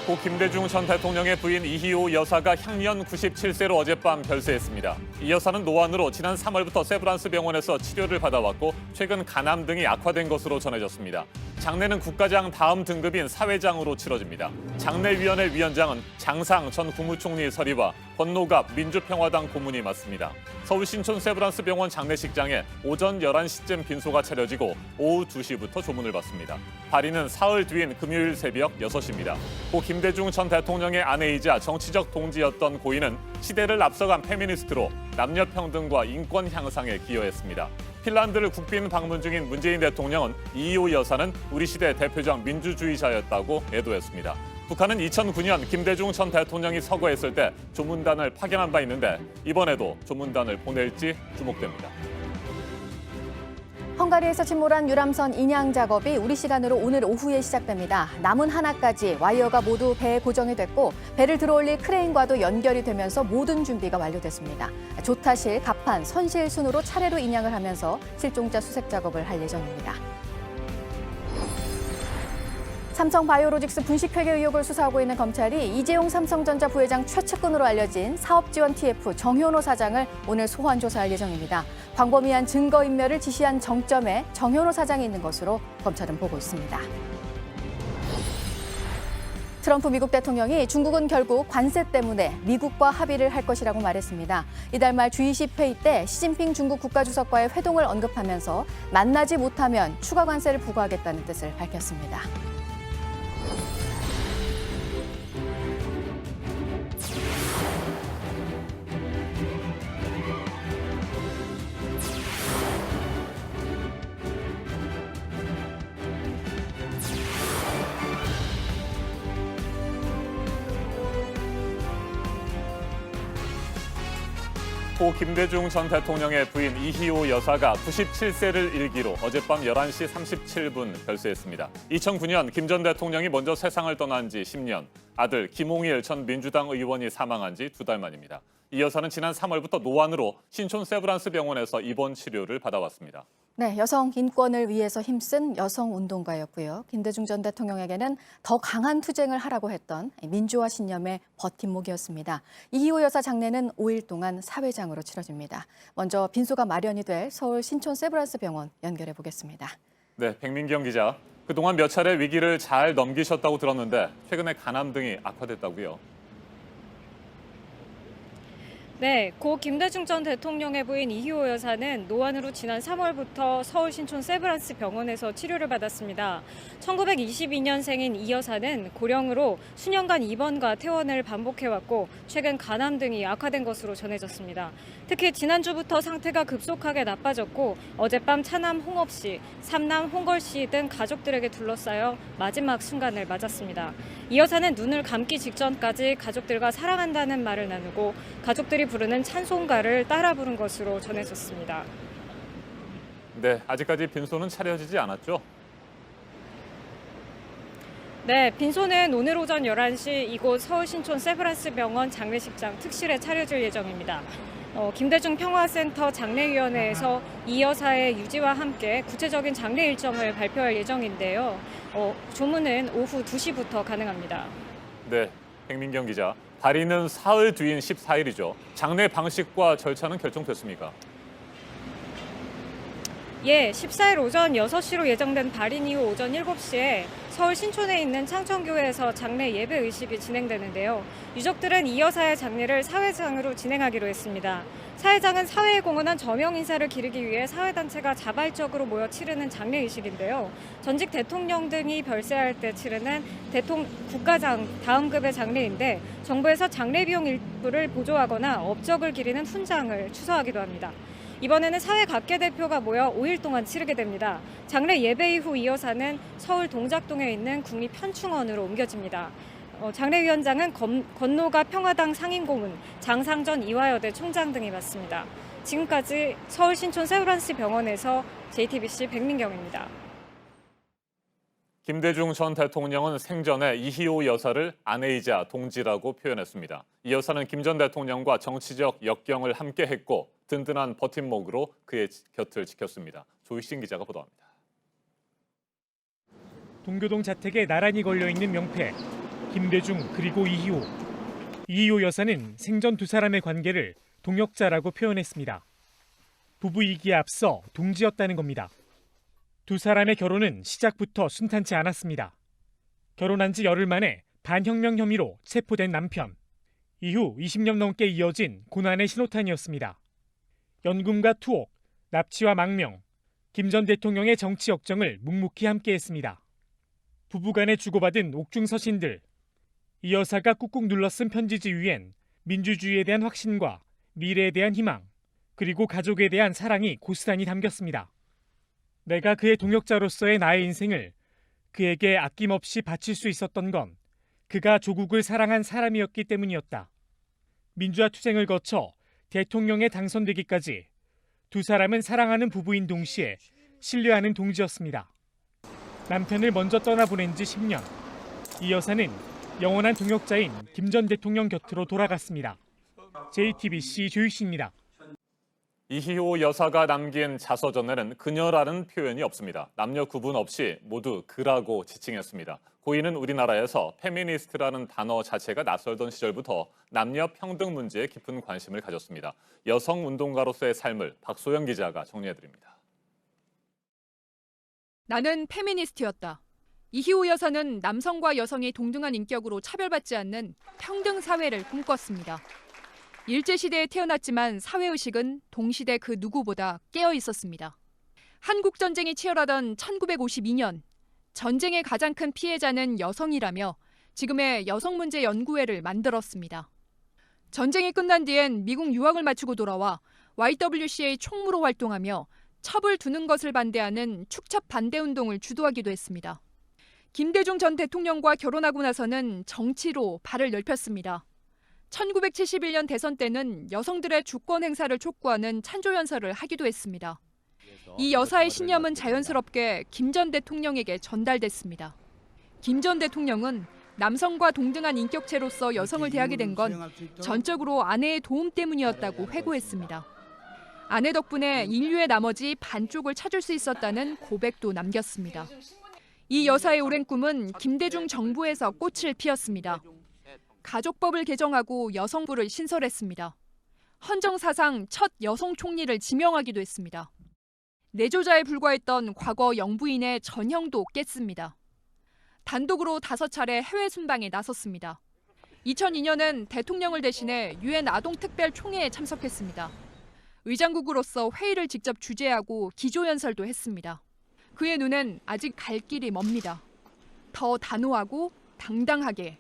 고 김대중 전 대통령의 부인 이희호 여사가 향년 97세로 어젯밤 별세했습니다. 이 여사는 노안으로 지난 3월부터 세브란스 병원에서 치료를 받아왔고 최근 간암 등이 악화된 것으로 전해졌습니다. 장례는 국가장 다음 등급인 사회장으로 치러집니다. 장례위원회 위원장은 장상 전 국무총리 서리와 권노갑 민주평화당 고문이 맡습니다. 서울 신촌 세브란스 병원 장례식장에 오전 11시쯤 빈소가 차려지고 오후 2시부터 조문을 받습니다. 발인은 사흘 뒤인 금요일 새벽 6시입니다. 고 김대중 전 대통령의 아내이자 정치적 동지였던 고인은 시대를 앞서간 페미니스트로 남녀 평등과 인권 향상에 기여했습니다. 핀란드를 국빈 방문 중인 문재인 대통령은 이희호 여사는 우리 시대 대표적 민주주의자였다고 애도했습니다. 북한은 2009년 김대중 전 대통령이 서거했을 때 조문단을 파견한 바 있는데 이번에도 조문단을 보낼지 주목됩니다. 헝가리에서 침몰한 유람선 인양 작업이 우리 시간으로 오늘 오후에 시작됩니다. 남은 하나까지 와이어가 모두 배에 고정이 됐고 배를 들어올릴 크레인과도 연결이 되면서 모든 준비가 완료됐습니다. 조타실, 갑판, 선실 순으로 차례로 인양을 하면서 실종자 수색 작업을 할 예정입니다. 삼성바이오로직스 분식회계 의혹을 수사하고 있는 검찰이 이재용 삼성전자 부회장 최측근으로 알려진 사업지원 TF 정현호 사장을 오늘 소환 조사할 예정입니다. 광범위한 증거인멸을 지시한 정점에 정현호 사장이 있는 것으로 검찰은 보고 있습니다. 트럼프 미국 대통령이 중국은 결국 관세 때문에 미국과 합의를 할 것이라고 말했습니다. 이달 말 G20 회의 때 시진핑 중국 국가주석과의 회동을 언급하면서 만나지 못하면 추가 관세를 부과하겠다는 뜻을 밝혔습니다. 고 김대중 전 대통령의 부인 이희호 여사가 97세를 일기로 어젯밤 11시 37분 별세했습니다. 2009년 김 전 대통령이 먼저 세상을 떠난 지 10년, 아들 김홍일 전 민주당 의원이 사망한 지 2달 만입니다. 이 여사는 지난 3월부터 노안으로 신촌 세브란스 병원에서 입원 치료를 받아왔습니다. 네, 여성 인권을 위해서 힘쓴 여성 운동가였고요. 김대중 전 대통령에게는 더 강한 투쟁을 하라고 했던 민주화 신념의 버팀목이었습니다. 이희호 여사 장례는 5일 동안 사회장으로 치러집니다. 먼저 빈소가 마련이 될 서울 신촌 세브란스 병원 연결해 보겠습니다. 네, 백민경 기자. 그동안 몇 차례 위기를 잘 넘기셨다고 들었는데 최근에 간암 등이 악화됐다고요? 네, 고 김대중 전 대통령의 부인 이희호 여사는 노안으로 지난 3월부터 서울 신촌 세브란스 병원에서 치료를 받았습니다. 1922년생인 이 여사는 고령으로 수년간 입원과 퇴원을 반복해왔고 최근 간암 등이 악화된 것으로 전해졌습니다. 특히 지난주부터 상태가 급속하게 나빠졌고 어젯밤 차남 홍업 씨, 삼남 홍걸 씨 등 가족들에게 둘러싸여 마지막 순간을 맞았습니다. 이 여사는 눈을 감기 직전까지 가족들과 사랑한다는 말을 나누고 가족들이 부르는 찬송가를 따라 부른 것으로 전해졌습니다. 네, 아직까지 빈소는 차려지지 않았죠? 네, 빈소는 오늘 오전 11시 이곳 서울 신촌 세브란스 병원 장례식장 특실에 차려질 예정입니다. 김대중 평화센터 장례위원회에서 이 여사의 유지와 함께 구체적인 장례 일정을 발표할 예정인데요. 조문은 오후 2시부터 가능합니다. 네, 백민경 기자. 발인은 사흘 뒤인 14일이죠. 장례 방식과 절차는 결정됐습니까? 예, 14일 오전 6시로 예정된 발인 이후 오전 7시에 서울 신촌에 있는 창천교회에서 장례 예배 의식이 진행되는데요. 유족들은 이 여사의 장례를 사회장으로 진행하기로 했습니다. 사회장은 사회에 공헌한 저명 인사를 기리기 위해 사회단체가 자발적으로 모여 치르는 장례 의식인데요. 전직 대통령 등이 별세할 때 치르는 국가장 다음급의 장례인데 정부에서 장례 비용 일부를 보조하거나 업적을 기리는 훈장을 추서하기도 합니다. 이번에는 사회 각계 대표가 모여 5일 동안 치르게 됩니다. 장례 예배 이후 이 여사는 서울 동작동에 있는 국립현충원으로 옮겨집니다. 장례위원장은 권노갑 평화당 상임고문, 장상전 이화여대 총장 등이 맡습니다. 지금까지 서울 신촌 세브란스 병원에서 JTBC 백민경입니다. 김대중 전 대통령은 생전에 이희호 여사를 아내이자 동지라고 표현했습니다. 이 여사는 김 전 대통령과 정치적 역경을 함께했고 든든한 버팀목으로 그의 곁을 지켰습니다. 조희신 기자가 보도합니다. 동교동 자택에 나란히 걸려있는 명패. 김대중 그리고 이희호. 이희호 여사는 생전 두 사람의 관계를 동역자라고 표현했습니다. 부부이기에 앞서 동지였다는 겁니다. 두 사람의 결혼은 시작부터 순탄치 않았습니다. 결혼한 지 열흘 만에 반혁명 혐의로 체포된 남편. 이후 20년 넘게 이어진 고난의 신호탄이었습니다. 연금과 투옥, 납치와 망명, 김 전 대통령의 정치 역정을 묵묵히 함께했습니다. 부부간에 주고받은 옥중서신들, 이 여사가 꾹꾹 눌러 쓴 편지지 위엔 민주주의에 대한 확신과 미래에 대한 희망, 그리고 가족에 대한 사랑이 고스란히 담겼습니다. 내가 그의 동역자로서의 나의 인생을 그에게 아낌없이 바칠 수 있었던 건 그가 조국을 사랑한 사람이었기 때문이었다. 민주화 투쟁을 거쳐 대통령에 당선되기까지 두 사람은 사랑하는 부부인 동시에 신뢰하는 동지였습니다. 남편을 먼저 떠나보낸 지 10년. 이 여사는 영원한 동역자인 김 전 대통령 곁으로 돌아갔습니다. JTBC 조유씨입니다. 이희호 여사가 남긴 자서전에는 그녀라는 표현이 없습니다. 남녀 구분 없이 모두 그라고 지칭했습니다. 고인은 우리나라에서 페미니스트라는 단어 자체가 낯설던 시절부터 남녀 평등 문제에 깊은 관심을 가졌습니다. 여성 운동가로서의 삶을 박소영 기자가 정리해드립니다. 나는 페미니스트였다. 이희호 여사는 남성과 여성이 동등한 인격으로 차별받지 않는 평등 사회를 꿈꿨습니다. 일제시대에 태어났지만 사회의식은 동시대 그 누구보다 깨어 있었습니다. 한국전쟁이 치열하던 1952년, 전쟁의 가장 큰 피해자는 여성이라며 지금의 여성문제연구회를 만들었습니다. 전쟁이 끝난 뒤엔 미국 유학을 마치고 돌아와 YWCA 총무로 활동하며 첩을 두는 것을 반대하는 축첩 반대운동을 주도하기도 했습니다. 김대중 전 대통령과 결혼하고 나서는 정치로 발을 넓혔습니다. 1971년 대선 때는 여성들의 주권 행사를 촉구하는 찬조연설을 하기도 했습니다. 이 여사의 신념은 자연스럽게 김 전 대통령에게 전달됐습니다. 김 전 대통령은 남성과 동등한 인격체로서 여성을 대하게 된 건 전적으로 아내의 도움 때문이었다고 회고했습니다. 아내 덕분에 인류의 나머지 반쪽을 찾을 수 있었다는 고백도 남겼습니다. 이 여사의 오랜 꿈은 김대중 정부에서 꽃을 피웠습니다. 가족법을 개정하고 여성부를 신설했습니다. 헌정사상 첫 여성 총리를 지명하기도 했습니다. 내조자에 불과했던 과거 영부인의 전형도 깼습니다. 단독으로 5차례 해외 순방에 나섰습니다. 2002년엔 대통령을 대신해 유엔 아동특별총회에 참석했습니다. 의장국으로서 회의를 직접 주재하고 기조연설도 했습니다. 그의 눈엔 아직 갈 길이 멉니다. 더 단호하고 당당하게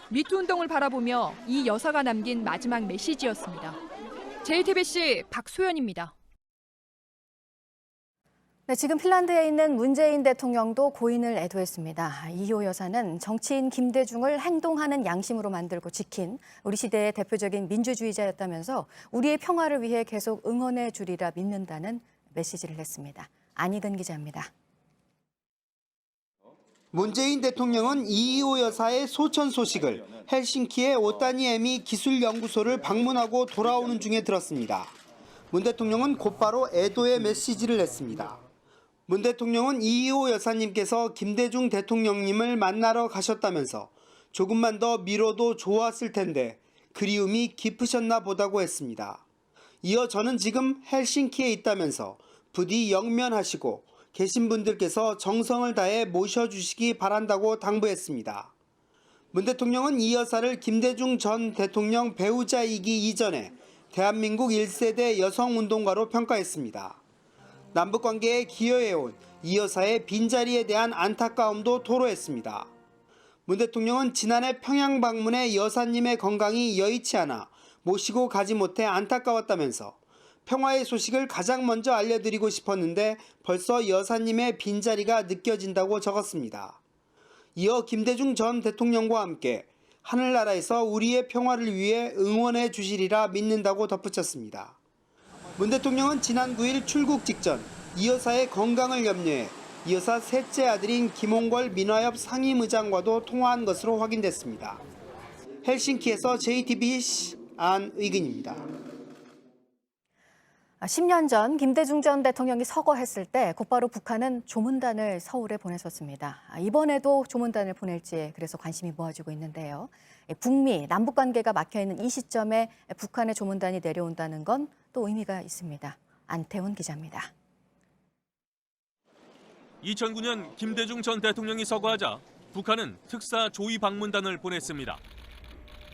미투 운동을 바라보며 이 여사가 남긴 마지막 메시지였습니다. JTBC 박소연입니다. 네, 지금 핀란드에 있는 문재인 대통령도 고인을 애도했습니다. 이희호 여사는 정치인 김대중을 행동하는 양심으로 만들고 지킨 우리 시대의 대표적인 민주주의자였다면서 우리의 평화를 위해 계속 응원해 주리라 믿는다는 메시지를 냈습니다. 안희근 기자입니다. 문재인 대통령은 이희호 여사의 소천 소식을 헬싱키의 오타니 에미 기술연구소를 방문하고 돌아오는 중에 들었습니다. 문 대통령은 곧바로 애도의 메시지를 냈습니다. 문 대통령은 이희호 여사님께서 김대중 대통령님을 만나러 가셨다면서 조금만 더 미뤄도 좋았을 텐데 그리움이 깊으셨나 보다고 했습니다. 이어 저는 지금 헬싱키에 있다면서 부디 영면하시고 계신 분들께서 정성을 다해 모셔주시기 바란다고 당부했습니다. 문 대통령은 이 여사를 김대중 전 대통령 배우자이기 이전에 대한민국 1세대 여성운동가로 평가했습니다. 남북관계에 기여해온 이 여사의 빈자리에 대한 안타까움도 토로했습니다. 문 대통령은 지난해 평양 방문에 여사님의 건강이 여의치 않아 모시고 가지 못해 안타까웠다면서 평화의 소식을 가장 먼저 알려드리고 싶었는데 벌써 여사님의 빈자리가 느껴진다고 적었습니다. 이어 김대중 전 대통령과 함께 하늘나라에서 우리의 평화를 위해 응원해 주시리라 믿는다고 덧붙였습니다. 문 대통령은 지난 9일 출국 직전 이 여사의 건강을 염려해 이 여사 셋째 아들인 김홍걸 민화협 상임의장과도 통화한 것으로 확인됐습니다. 헬싱키에서 JTBC 안의근입니다. 10년 전 김대중 전 대통령이 서거했을 때 곧바로 북한은 조문단을 서울에 보냈었습니다. 이번에도 조문단을 보낼지 그래서 관심이 모아지고 있는데요. 북미, 남북 관계가 막혀있는 이 시점에 북한의 조문단이 내려온다는 건 또 의미가 있습니다. 안태훈 기자입니다. 2009년 김대중 전 대통령이 서거하자 북한은 특사 조위 방문단을 보냈습니다.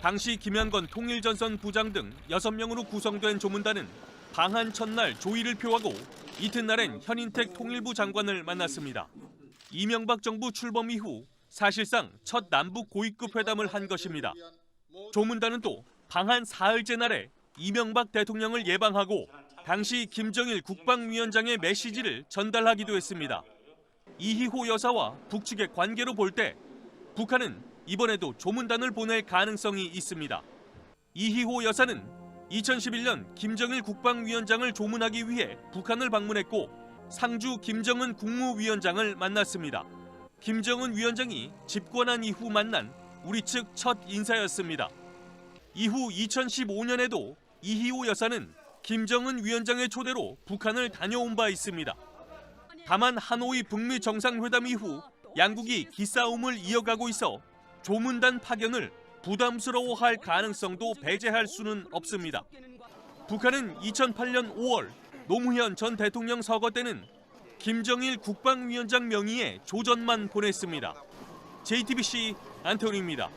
당시 김양건 통일전선 부장 등 6명으로 구성된 조문단은 방한 첫날 조위를 표하고 이튿날엔 현인택 통일부 장관을 만났습니다. 이명박 정부 출범 이후 사실상 첫 남북 고위급 회담을 한 것입니다. 조문단은 또 방한 사흘째 날에 이명박 대통령을 예방하고 당시 김정일 국방위원장의 메시지를 전달하기도 했습니다. 이희호 여사와 북측의 관계로 볼 때 북한은 이번에도 조문단을 보낼 가능성이 있습니다. 이희호 여사는 2011년 김정일 국방위원장을 조문하기 위해 북한을 방문했고 상주 김정은 국무위원장을 만났습니다. 김정은 위원장이 집권한 이후 만난 우리 측 첫 인사였습니다. 이후 2015년에도 이희호 여사는 김정은 위원장의 초대로 북한을 다녀온 바 있습니다. 다만 하노이 북미 정상회담 이후 양국이 기싸움을 이어가고 있어 조문단 파견을 부담스러워할 가능성도 배제할 수는 없습니다. 북한은 2008년 5월 노무현 전 대통령 서거 때는 김정일 국방위원장 명의의 조전만 보냈습니다. JTBC 안태훈입니다.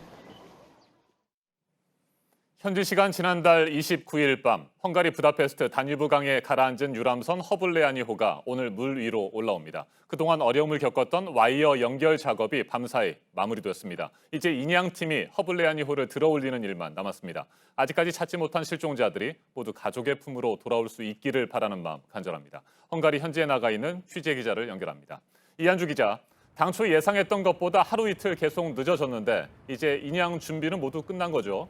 현지 시간 지난달 29일 밤 헝가리 부다페스트 다뉴브 강에 가라앉은 유람선 허블레아니호가 오늘 물 위로 올라옵니다. 그동안 어려움을 겪었던 와이어 연결 작업이 밤사이 마무리됐습니다. 이제 인양팀이 허블레아니호를 들어올리는 일만 남았습니다. 아직까지 찾지 못한 실종자들이 모두 가족의 품으로 돌아올 수 있기를 바라는 마음 간절합니다. 헝가리 현지에 나가 있는 취재 기자를 연결합니다. 이한주 기자, 당초 예상했던 것보다 하루 이틀 계속 늦어졌는데 이제 인양 준비는 모두 끝난 거죠?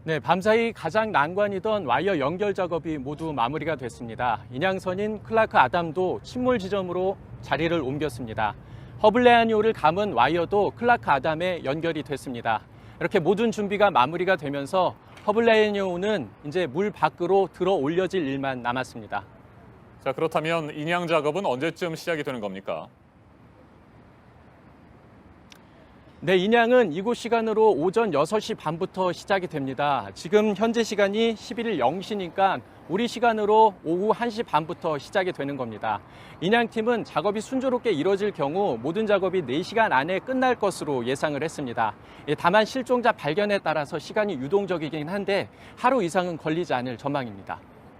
네, 밤사이 가장 난관이던 와이어 연결 작업이 모두 마무리가 됐습니다. 인양선인 클라크 아담도 침몰 지점으로 자리를 옮겼습니다. 허블레아니호를 감은 와이어도 클라크 아담에 연결이 됐습니다. 이렇게 모든 준비가 마무리가 되면서 허블레아니호는 이제 물 밖으로 들어 올려질 일만 남았습니다. 자, 그렇다면 인양 작업은 언제쯤 시작이 되는 겁니까? 네, 인양은 이곳 시간으로 오전 6시 반부터 시작이 됩니다. 지금 현재 시간이 11일 0시니까 우리 시간으로 오후 1시 반부터 시작이 되는 겁니다. 인양팀은 작업이 순조롭게 이뤄질 경우 모든 작업이 4시간 안에 끝날 것으로 예상을 했습니다. 다만 실종자 발견에 따라서 시간이 유동적이긴 한데 하루 이상은 걸리지 않을 전망입니다.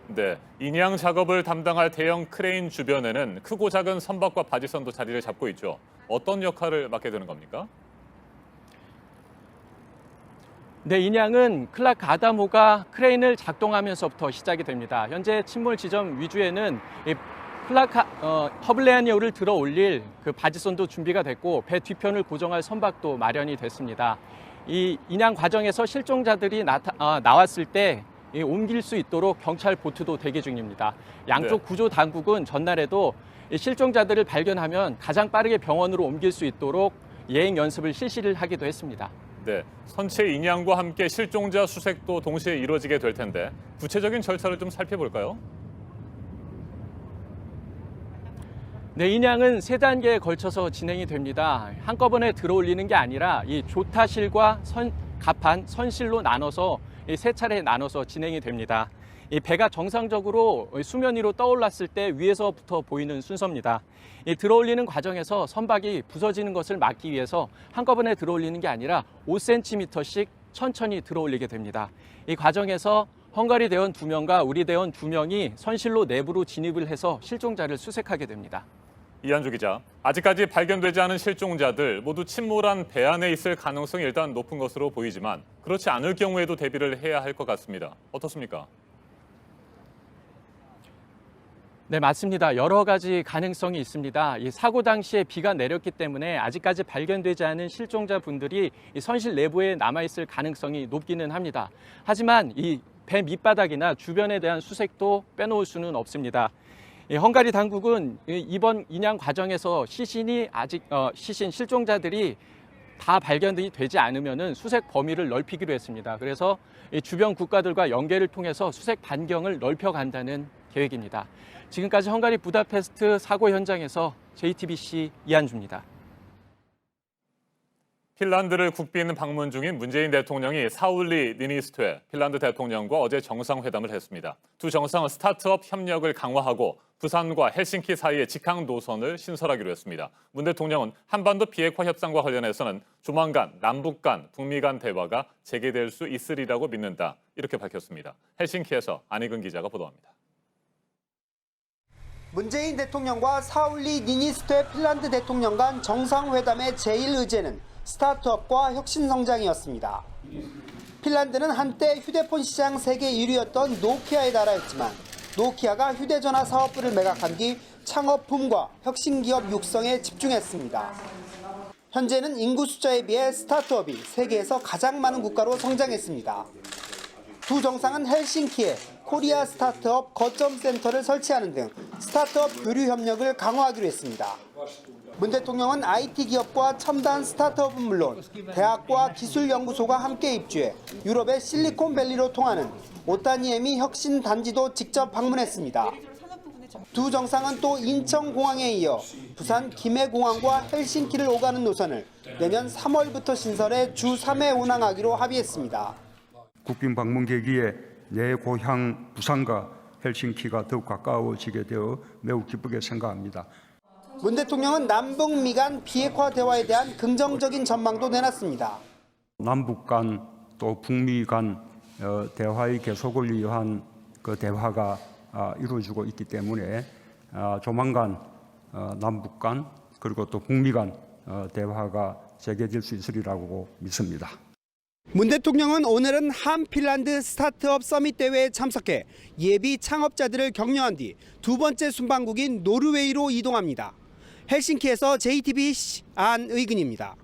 네, 인양 작업을 담당할 대형 크레인 주변에는 크고 작은 선박과 바지선도 자리를 잡고 있죠. 어떤 역할을 맡게 되는 겁니까? 네, 인양은 클라크 아담호가 크레인을 작동하면서부터 시작이 됩니다. 현재 침몰 지점 위주에는 허블레아니호를 들어 올릴 그 바지선도 준비가 됐고 배 뒤편을 고정할 선박도 마련이 됐습니다. 이 인양 과정에서 실종자들이 나왔을 때 옮길 수 있도록 경찰 보트도 대기 중입니다. 양쪽 구조 당국은 전날에도 실종자들을 발견하면 가장 빠르게 병원으로 옮길 수 있도록 예행 연습을 실시를 하기도 했습니다. 네, 선체 인양과 함께 실종자 수색도 동시에 이루어지게 될 텐데 구체적인 절차를 좀 살펴볼까요? 네, 인양은 3단계에 걸쳐서 진행이 됩니다. 한꺼번에 들어올리는 게 아니라 이 조타실과 갑판, 선실로 나눠서 3차례 나눠서 진행이 됩니다. 이 배가 정상적으로 수면 위로 떠올랐을 때 위에서부터 보이는 순서입니다. 이 들어올리는 과정에서 선박이 부서지는 것을 막기 위해서 한꺼번에 들어올리는 게 아니라 5cm씩 천천히 들어올리게 됩니다. 이 과정에서 헝가리 대원 2명과 우리 대원 2명이 선실로 내부로 진입을 해서 실종자를 수색하게 됩니다. 이한주 기자, 아직까지 발견되지 않은 실종자들 모두 침몰한 배 안에 있을 가능성이 일단 높은 것으로 보이지만 그렇지 않을 경우에도 대비를 해야 할 것 같습니다. 어떻습니까? 네, 맞습니다. 여러 가지 가능성이 있습니다. 이 사고 당시에 비가 내렸기 때문에 아직까지 발견되지 않은 실종자분들이 이 선실 내부에 남아있을 가능성이 높기는 합니다. 하지만 이 배 밑바닥이나 주변에 대한 수색도 빼놓을 수는 없습니다. 헝가리 당국은 이번 인양 과정에서 시신 실종자들이 다 발견이 되지 않으면은 수색 범위를 넓히기로 했습니다. 그래서 이 주변 국가들과 연계를 통해서 수색 반경을 넓혀간다는 계획입니다. 지금까지 헝가리 부다페스트 사고 현장에서 JTBC 이한주입니다. 핀란드를 국빈 방문 중인 문재인 대통령이 사울리 니니스토에 핀란드 대통령과 어제 정상회담을 했습니다. 두 정상은 스타트업 협력을 강화하고 부산과 헬싱키 사이의 직항 노선을 신설하기로 했습니다. 문 대통령은 한반도 비핵화 협상과 관련해서는 조만간 남북 간, 북미 간 대화가 재개될 수 있으리라고 믿는다. 이렇게 밝혔습니다. 헬싱키에서 안희근 기자가 보도합니다. 문재인 대통령과 사울리 니니스토의 핀란드 대통령 간 정상회담의 제일 의제는 스타트업과 혁신 성장이었습니다. 핀란드는 한때 휴대폰 시장 세계 1위였던 노키아의 나라였지만 노키아가 휴대전화 사업부를 매각한 뒤 창업 붐과 혁신 기업 육성에 집중했습니다. 현재는 인구 숫자에 비해 스타트업이 세계에서 가장 많은 국가로 성장했습니다. 두 정상은 헬싱키에 코리아 스타트업 거점 센터를 설치하는 등 스타트업 교류 협력을 강화하기로 했습니다. 문 대통령은 IT 기업과 첨단 스타트업은 물론 대학과 기술연구소가 함께 입주해 유럽의 실리콘밸리로 통하는 오타니에미 혁신 단지도 직접 방문했습니다. 두 정상은 또 인천공항에 이어 부산 김해공항과 헬싱키를 오가는 노선을 내년 3월부터 신설해 주 3회 운항하기로 합의했습니다. 국빈 방문 계기에 내 고향 부산과 헬싱키가 더욱 가까워지게 되어 매우 기쁘게 생각합니다. 문 대통령은 남북미 간 비핵화 대화에 대한 긍정적인 전망도 내놨습니다. 남북 간 또 북미 간 대화의 계속을 위한 그 대화가 이루어지고 있기 때문에 조만간 남북 간 그리고 또 북미 간 대화가 재개될 수 있으리라고 믿습니다. 문 대통령은 오늘은 한 핀란드 스타트업 서밋 대회에 참석해 예비 창업자들을 격려한 뒤 두 번째 순방국인 노르웨이로 이동합니다. 헬싱키에서 JTBC 안의근입니다.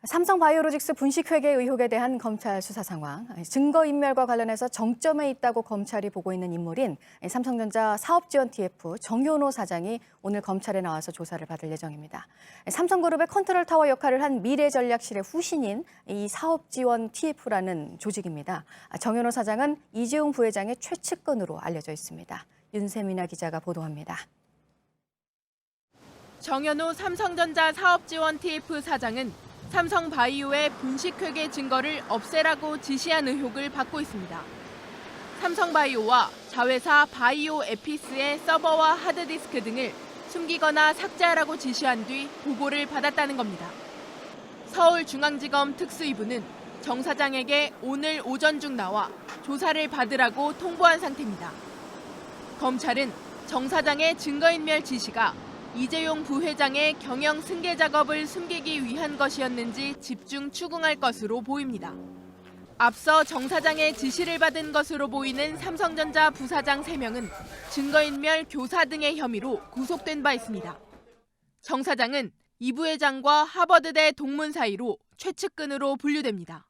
삼성바이오로직스 분식회계 의혹에 대한 검찰 수사 상황, 증거인멸과 관련해서 정점에 있다고 검찰이 보고 있는 인물인 삼성전자 사업지원 TF 정현호 사장이 오늘 검찰에 나와서 조사를 받을 예정입니다. 삼성그룹의 컨트롤타워 역할을 한 미래전략실의 후신인 이 사업지원 TF라는 조직입니다. 정현호 사장은 이재용 부회장의 최측근으로 알려져 있습니다. 윤세민아 기자가 보도합니다. 정현호 삼성전자 사업지원 TF 사장은 삼성바이오의 분식회계 증거를 없애라고 지시한 의혹을 받고 있습니다. 삼성바이오와 자회사 바이오 에피스의 서버와 하드디스크 등을 숨기거나 삭제하라고 지시한 뒤 보고를 받았다는 겁니다. 서울중앙지검 특수이부는 정 사장에게 오늘 오전 중 나와 조사를 받으라고 통보한 상태입니다. 검찰은 정 사장의 증거인멸 지시가 이재용 부회장의 경영 승계 작업을 숨기기 위한 것이었는지 집중 추궁할 것으로 보입니다. 앞서 정 사장의 지시를 받은 것으로 보이는 삼성전자 부사장 3명은 증거인멸 교사 등의 혐의로 구속된 바 있습니다. 정 사장은 이 부회장과 하버드대 동문 사이로 최측근으로 분류됩니다.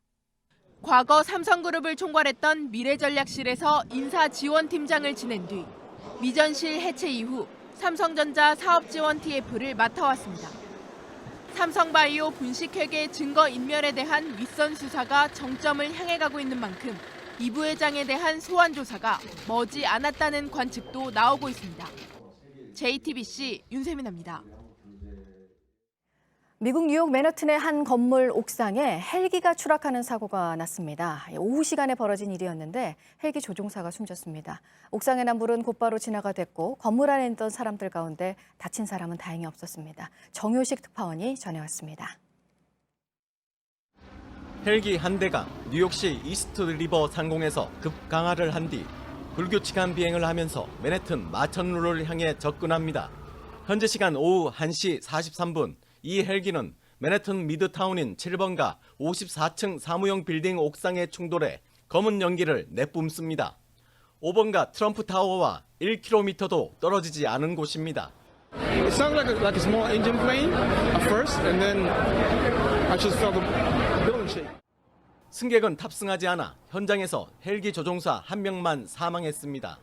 과거 삼성그룹을 총괄했던 미래전략실에서 인사지원팀장을 지낸 뒤 미전실 해체 이후 삼성전자 사업지원 TF를 맡아왔습니다. 삼성바이오 분식회계 증거인멸에 대한 윗선 수사가 정점을 향해 가고 있는 만큼 이 부회장에 대한 소환 조사가 머지 않았다는 관측도 나오고 있습니다. JTBC 윤세민입니다. 미국 뉴욕 맨해튼의 한 건물 옥상에 헬기가 추락하는 사고가 났습니다. 오후 시간에 벌어진 일이었는데 헬기 조종사가 숨졌습니다. 옥상에 난 불은 곧바로 진화가 됐고 건물 안에 있던 사람들 가운데 다친 사람은 다행히 없었습니다. 정효식 특파원이 전해왔습니다. 헬기 한 대가 뉴욕시 이스트 리버 상공에서 급강하를 한 뒤 불규칙한 비행을 하면서 맨해튼 마천루를 향해 접근합니다. 현재 시간 오후 1시 43분 이 헬기는 맨해튼 미드타운인 7번가 54층 사무용 빌딩 옥상에 충돌해 검은 연기를 내뿜습니다. 5번가 트럼프 타워와 1km도 떨어지지 않은 곳입니다. It sounded like a small engine plane at first, and then I just felt the building shake. 승객은 탑승하지 않아 현장에서 헬기 조종사 1명만 사망했습니다.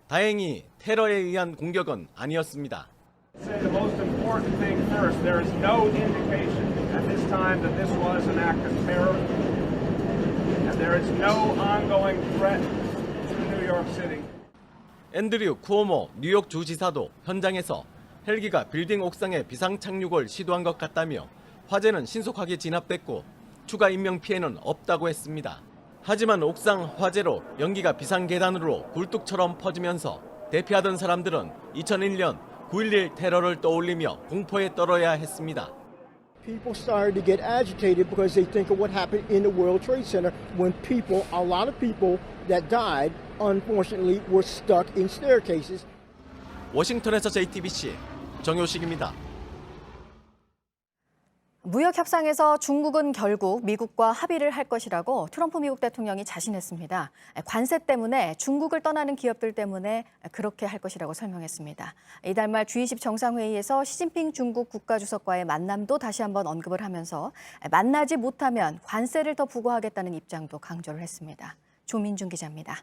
다행히 테러에 의한 공격은 아니었습니다. Say the most important thing first. There is no indication at this time that this was an act of terror, and there is no ongoing threat to New York City. 앤드류 쿠오모 뉴욕 주지사도 현장에서 헬기가 빌딩 옥상에 비상 착륙을 시도한 것 같다며 화재는 신속하게 진압됐고 추가 인명 피해는 없다고 했습니다. 하지만 옥상 화재로 연기가 비상 계단으로 굴뚝처럼 퍼지면서 대피하던 사람들은 2001년 9.11 테러를 떠올리며 공포에 떨어야 했습니다. People started to get agitated because they think of what happened in the World Trade Center when people, a lot of people that died, unfortunately, were stuck in staircases. 워싱턴에서 JTBC 정효식입니다. 무역 협상에서 중국은 결국 미국과 합의를 할 것이라고 트럼프 미국 대통령이 자신했습니다. 관세 때문에 중국을 떠나는 기업들 때문에 그렇게 할 것이라고 설명했습니다. 이달 말 G20 정상회의에서 시진핑 중국 국가주석과의 만남도 다시 한번 언급을 하면서 만나지 못하면 관세를 더 부과하겠다는 입장도 강조를 했습니다. 조민중 기자입니다.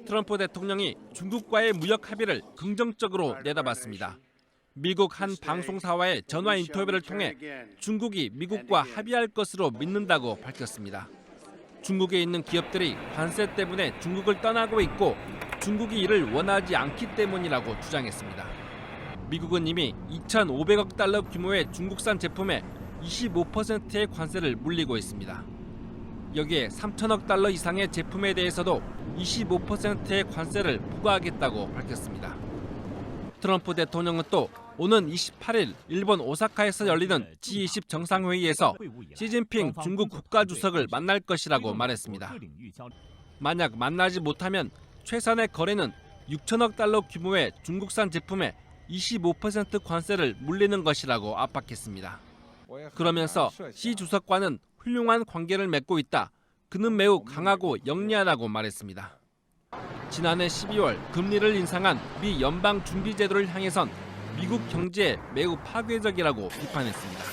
트럼프 대통령이 중국과의 무역 합의를 긍정적으로 내다봤습니다. 미국 한 방송사와의 전화 인터뷰를 통해 중국이 미국과 합의할 것으로 믿는다고 밝혔습니다. 중국에 있는 기업들이 관세 때문에 중국을 떠나고 있고 중국이 이를 원하지 않기 때문이라고 주장했습니다. 미국은 이미 2,500억 달러 규모의 중국산 제품에 25%의 관세를 물리고 있습니다. 여기에 3천억 달러 이상의 제품에 대해서도 25%의 관세를 부과하겠다고 밝혔습니다. 트럼프 대통령은 또 오는 28일 일본 오사카에서 열리는 G20 정상회의에서 시진핑 중국 국가주석을 만날 것이라고 말했습니다. 만약 만나지 못하면 최선의 거래는 6천억 달러 규모의 중국산 제품에 25% 관세를 물리는 것이라고 압박했습니다. 그러면서 시 주석과는 훌륭한 관계를 맺고 있다. 그는 매우 강하고 영리하다고 말했습니다. 지난해 12월 금리를 인상한 미 연방준비제도를 향해선 미국 경제에 매우 파괴적이라고 비판했습니다.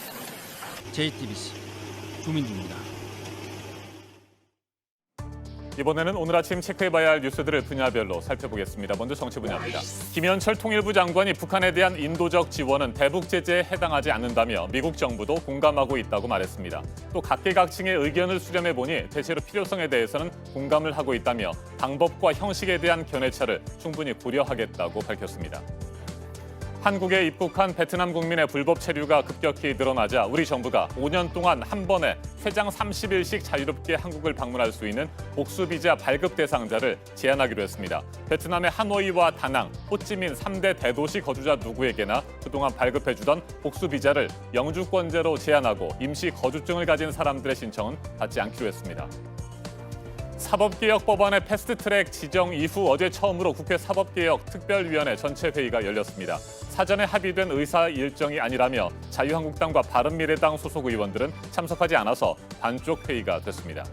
JTBC 조민주입니다. 이번에는 오늘 아침 체크해봐야 할 뉴스들을 분야별로 살펴보겠습니다. 먼저 정치 분야입니다. 김현철 통일부 장관이 북한에 대한 인도적 지원은 대북 제재에 해당하지 않는다며 미국 정부도 공감하고 있다고 말했습니다. 또 각계각층의 의견을 수렴해보니 대체로 필요성에 대해서는 공감을 하고 있다며 방법과 형식에 대한 견해차를 충분히 고려하겠다고 밝혔습니다. 한국에 입국한 베트남 국민의 불법 체류가 급격히 늘어나자 우리 정부가 5년 동안 한 번에 최장 30일씩 자유롭게 한국을 방문할 수 있는 복수비자 발급 대상자를 제한하기로 했습니다. 베트남의 하노이와 다낭, 호찌민 3대 대도시 거주자 누구에게나 그동안 발급해주던 복수비자를 영주권제로 제한하고 임시 거주증을 가진 사람들의 신청은 받지 않기로 했습니다. 사법개혁 법안의 패스트트랙 지정 이후 어제 처음으로 국회 사법개혁 특별위원회 전체 회의가 열렸습니다. 사전에 합의된 의사 일정이 아니라며 자유한국당과 바른미래당 소속 의원들은 참석하지 않아서 반쪽 회의가 됐습니다.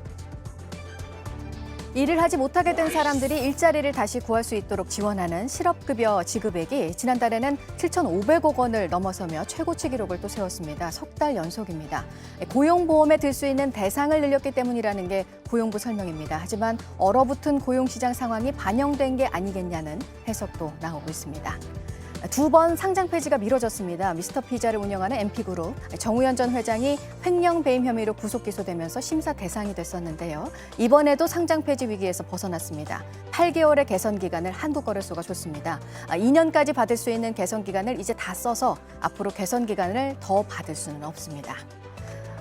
일을 하지 못하게 된 사람들이 일자리를 다시 구할 수 있도록 지원하는 실업급여 지급액이 지난달에는 7,500억 원을 넘어서며 최고치 기록을 또 세웠습니다. 석 달 연속입니다. 고용보험에 들 수 있는 대상을 늘렸기 때문이라는 게 고용부 설명입니다. 하지만 얼어붙은 고용시장 상황이 반영된 게 아니겠냐는 해석도 나오고 있습니다. 두 번 상장 폐지가 미뤄졌습니다. 미스터 피자를 운영하는 MP그룹 정우현 전 회장이 횡령 배임 혐의로 구속 기소되면서 심사 대상이 됐었는데요. 이번에도 상장 폐지 위기에서 벗어났습니다. 8개월의 개선 기간을 한국거래소가 줬습니다. 2년까지 받을 수 있는 개선 기간을 이제 다 써서 앞으로 개선 기간을 더 받을 수는 없습니다.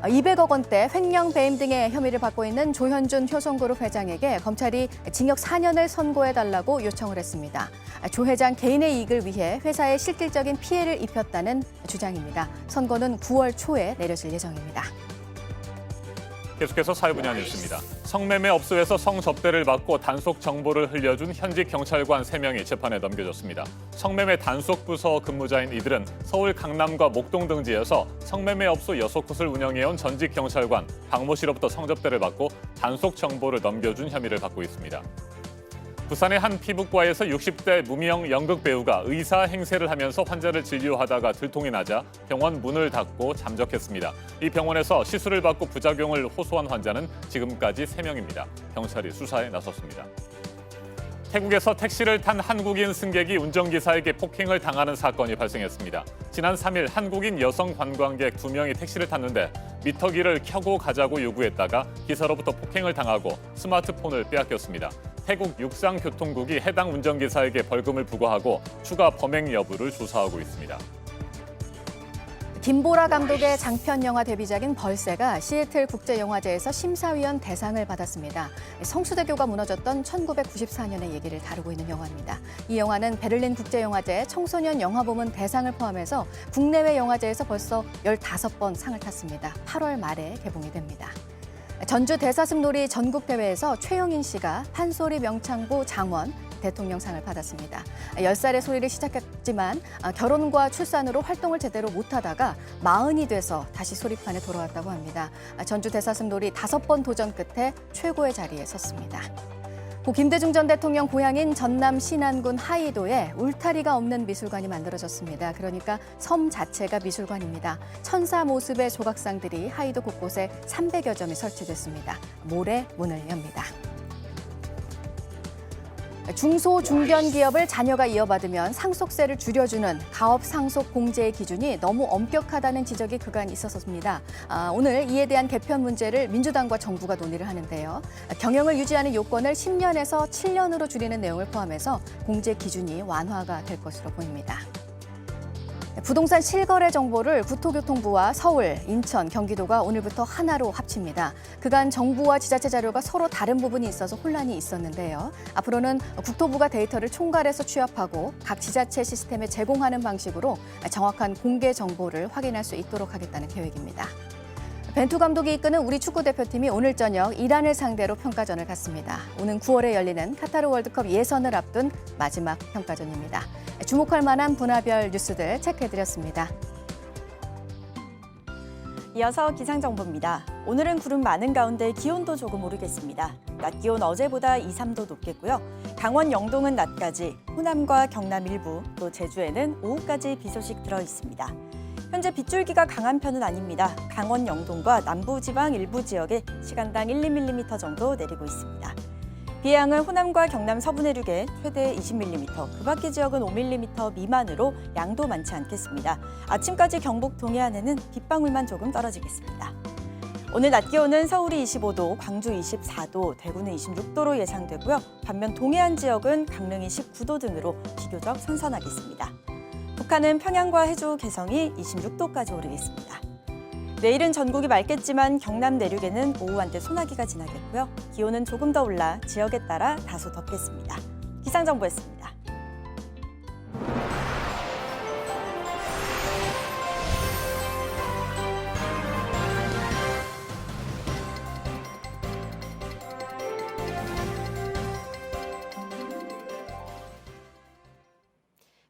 200억 원대 횡령 배임 등의 혐의를 받고 있는 조현준 효성그룹 회장에게 검찰이 징역 4년을 선고해달라고 요청을 했습니다. 조 회장 개인의 이익을 위해 회사에 실질적인 피해를 입혔다는 주장입니다. 선고는 9월 초에 내려질 예정입니다. 계속해서 사회 분야 뉴스입니다. 성매매 업소에서 성접대를 받고 단속 정보를 흘려준 현직 경찰관 3명이 재판에 넘겨졌습니다. 성매매 단속 부서 근무자인 이들은 서울 강남과 목동 등지에서 성매매 업소 6곳을 운영해온 전직 경찰관 박모 씨로부터 성접대를 받고 단속 정보를 넘겨준 혐의를 받고 있습니다. 부산의 한 피부과에서 60대 무명 연극 배우가 의사 행세를 하면서 환자를 진료하다가 들통이 나자 병원 문을 닫고 잠적했습니다. 이 병원에서 시술을 받고 부작용을 호소한 환자는 지금까지 3명입니다. 경찰이 수사에 나섰습니다. 태국에서 택시를 탄 한국인 승객이 운전기사에게 폭행을 당하는 사건이 발생했습니다. 지난 3일 한국인 여성 관광객 2명이 택시를 탔는데 미터기를 켜고 가자고 요구했다가 기사로부터 폭행을 당하고 스마트폰을 빼앗겼습니다. 태국 육상교통국이 해당 운전기사에게 벌금을 부과하고 추가 범행 여부를 조사하고 있습니다. 김보라 감독의 장편 영화 데뷔작인 벌새가 시애틀 국제영화제에서 심사위원 대상을 받았습니다. 성수대교가 무너졌던 1994년의 얘기를 다루고 있는 영화입니다. 이 영화는 베를린 국제영화제 청소년 영화부문 대상을 포함해서 국내외 영화제에서 벌써 15번 상을 탔습니다. 8월 말에 개봉이 됩니다. 전주 대사슴놀이 전국대회에서 최영인 씨가 판소리 명창부 장원 대통령상을 받았습니다. 10살의 소리를 시작했지만 결혼과 출산으로 활동을 제대로 못하다가 40이 돼서 다시 소리판에 돌아왔다고 합니다. 전주 대사슴놀이 5번 도전 끝에 최고의 자리에 섰습니다. 고 김대중 전 대통령 고향인 전남 신안군 하이도에 울타리가 없는 미술관이 만들어졌습니다. 그러니까 섬 자체가 미술관입니다. 천사 모습의 조각상들이 하이도 곳곳에 300여 점이 설치됐습니다. 모레 문을 엽니다. 중소, 중견 기업을 자녀가 이어받으면 상속세를 줄여주는 가업 상속 공제의 기준이 너무 엄격하다는 지적이 그간 있었습니다. 오늘 이에 대한 개편 문제를 민주당과 정부가 논의를 하는데요. 경영을 유지하는 요건을 10년에서 7년으로 줄이는 내용을 포함해서 공제 기준이 완화가 될 것으로 보입니다. 부동산 실거래 정보를 국토교통부와 서울, 인천, 경기도가 오늘부터 하나로 합칩니다. 그간 정부와 지자체 자료가 서로 다른 부분이 있어서 혼란이 있었는데요. 앞으로는 국토부가 데이터를 총괄해서 취합하고 각 지자체 시스템에 제공하는 방식으로 정확한 공개 정보를 확인할 수 있도록 하겠다는 계획입니다. 벤투 감독이 이끄는 우리 축구대표팀이 오늘 저녁 이란을 상대로 평가전을 갖습니다. 오는 9월에 열리는 카타르 월드컵 예선을 앞둔 마지막 평가전입니다. 주목할 만한 분화별 뉴스들 체크해드렸습니다. 이어서 기상정보입니다. 오늘은 구름 많은 가운데 기온도 조금 오르겠습니다. 낮 기온 어제보다 2, 3도 높겠고요. 강원 영동은 낮까지, 호남과 경남 일부, 또 제주에는 오후까지 비 소식 들어 있습니다. 현재 빗줄기가 강한 편은 아닙니다. 강원 영동과 남부지방 일부 지역에 시간당 1, 2mm 정도 내리고 있습니다. 비의 양은 호남과 경남 서부 내륙에 최대 20mm, 그 밖의 지역은 5mm 미만으로 양도 많지 않겠습니다. 아침까지 경북 동해안에는 빗방울만 조금 떨어지겠습니다. 오늘 낮 기온은 서울이 25도, 광주 24도, 대구는 26도로 예상되고요. 반면 동해안 지역은 강릉이 19도 등으로 비교적 선선하겠습니다. 북한은 평양과 해주, 개성이 26도까지 오르겠습니다. 내일은 전국이 맑겠지만 경남 내륙에는 오후 한때 소나기가 지나겠고요. 기온은 조금 더 올라 지역에 따라 다소 덥겠습니다. 기상정보였습니다.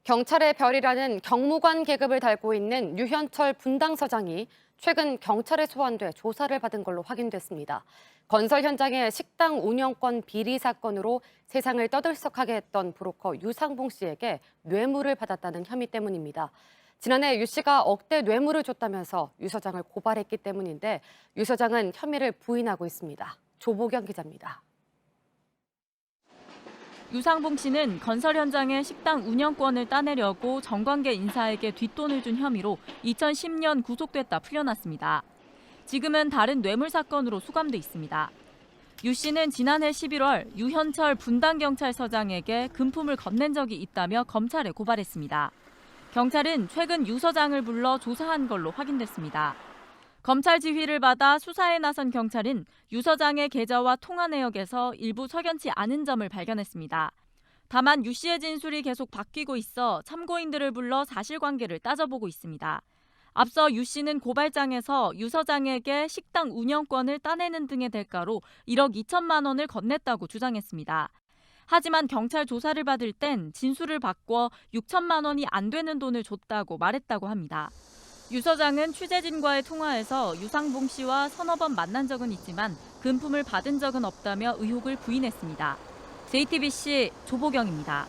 경찰의 별이라는 경무관 계급을 달고 있는 유현철 분당서장이 최근 경찰에 소환돼 조사를 받은 걸로 확인됐습니다. 건설 현장의 식당 운영권 비리 사건으로 세상을 떠들썩하게 했던 브로커 유상봉 씨에게 뇌물을 받았다는 혐의 때문입니다. 지난해 유 씨가 억대 뇌물을 줬다면서 유 서장을 고발했기 때문인데 유 서장은 혐의를 부인하고 있습니다. 조보경 기자입니다. 유상봉 씨는 건설 현장의 식당 운영권을 따내려고 정관계 인사에게 뒷돈을 준 혐의로 2010년 구속됐다 풀려났습니다. 지금은 다른 뇌물 사건으로 수감돼 있습니다. 유 씨는 지난해 11월 유현철 분당경찰서장에게 금품을 건넨 적이 있다며 검찰에 고발했습니다. 경찰은 최근 유 서장을 불러 조사한 걸로 확인됐습니다. 검찰 지휘를 받아 수사에 나선 경찰은 유 서장의 계좌와 통화 내역에서 일부 석연치 않은 점을 발견했습니다. 다만 유 씨의 진술이 계속 바뀌고 있어 참고인들을 불러 사실관계를 따져보고 있습니다. 앞서 유 씨는 고발장에서 유 서장에게 식당 운영권을 따내는 등의 대가로 1억 2천만 원을 건넸다고 주장했습니다. 하지만 경찰 조사를 받을 땐 진술을 바꿔 6천만 원이 안 되는 돈을 줬다고 말했다고 합니다. 유 서장은 취재진과의 통화에서 유상봉 씨와 서너 번 만난 적은 있지만 금품을 받은 적은 없다며 의혹을 부인했습니다. JTBC 조보경입니다.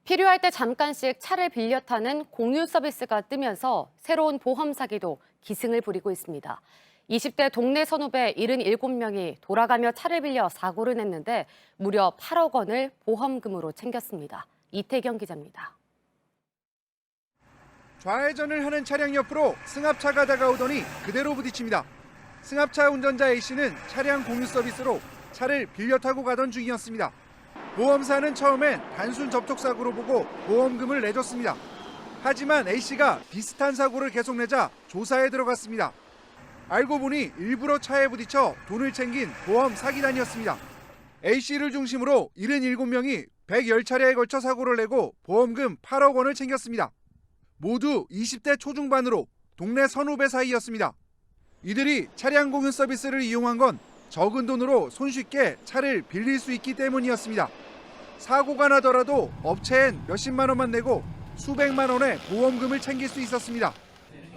필요할 때 잠깐씩 차를 빌려 타는 공유 서비스가 뜨면서 새로운 보험 사기도 기승을 부리고 있습니다. 20대 동네 선후배 77명이 돌아가며 차를 빌려 사고를 냈는데 무려 8억 원을 보험금으로 챙겼습니다. 이태경 기자입니다. 좌회전을 하는 차량 옆으로 승합차가 다가오더니 그대로 부딪힙니다. 승합차 운전자 A씨는 차량 공유 서비스로 차를 빌려 타고 가던 중이었습니다. 보험사는 처음엔 단순 접촉사고로 보고 보험금을 내줬습니다. 하지만 A씨가 비슷한 사고를 계속 내자 조사에 들어갔습니다. 알고 보니 일부러 차에 부딪혀 돈을 챙긴 보험 사기단이었습니다. A씨를 중심으로 77명이 110차례에 걸쳐 사고를 내고 보험금 8억 원을 챙겼습니다. 모두 20대 초중반으로 동네 선후배 사이였습니다. 이들이 차량 공유 서비스를 이용한 건 적은 돈으로 손쉽게 차를 빌릴 수 있기 때문이었습니다. 사고가 나더라도 업체엔 몇십만 원만 내고 수백만 원의 보험금을 챙길 수 있었습니다.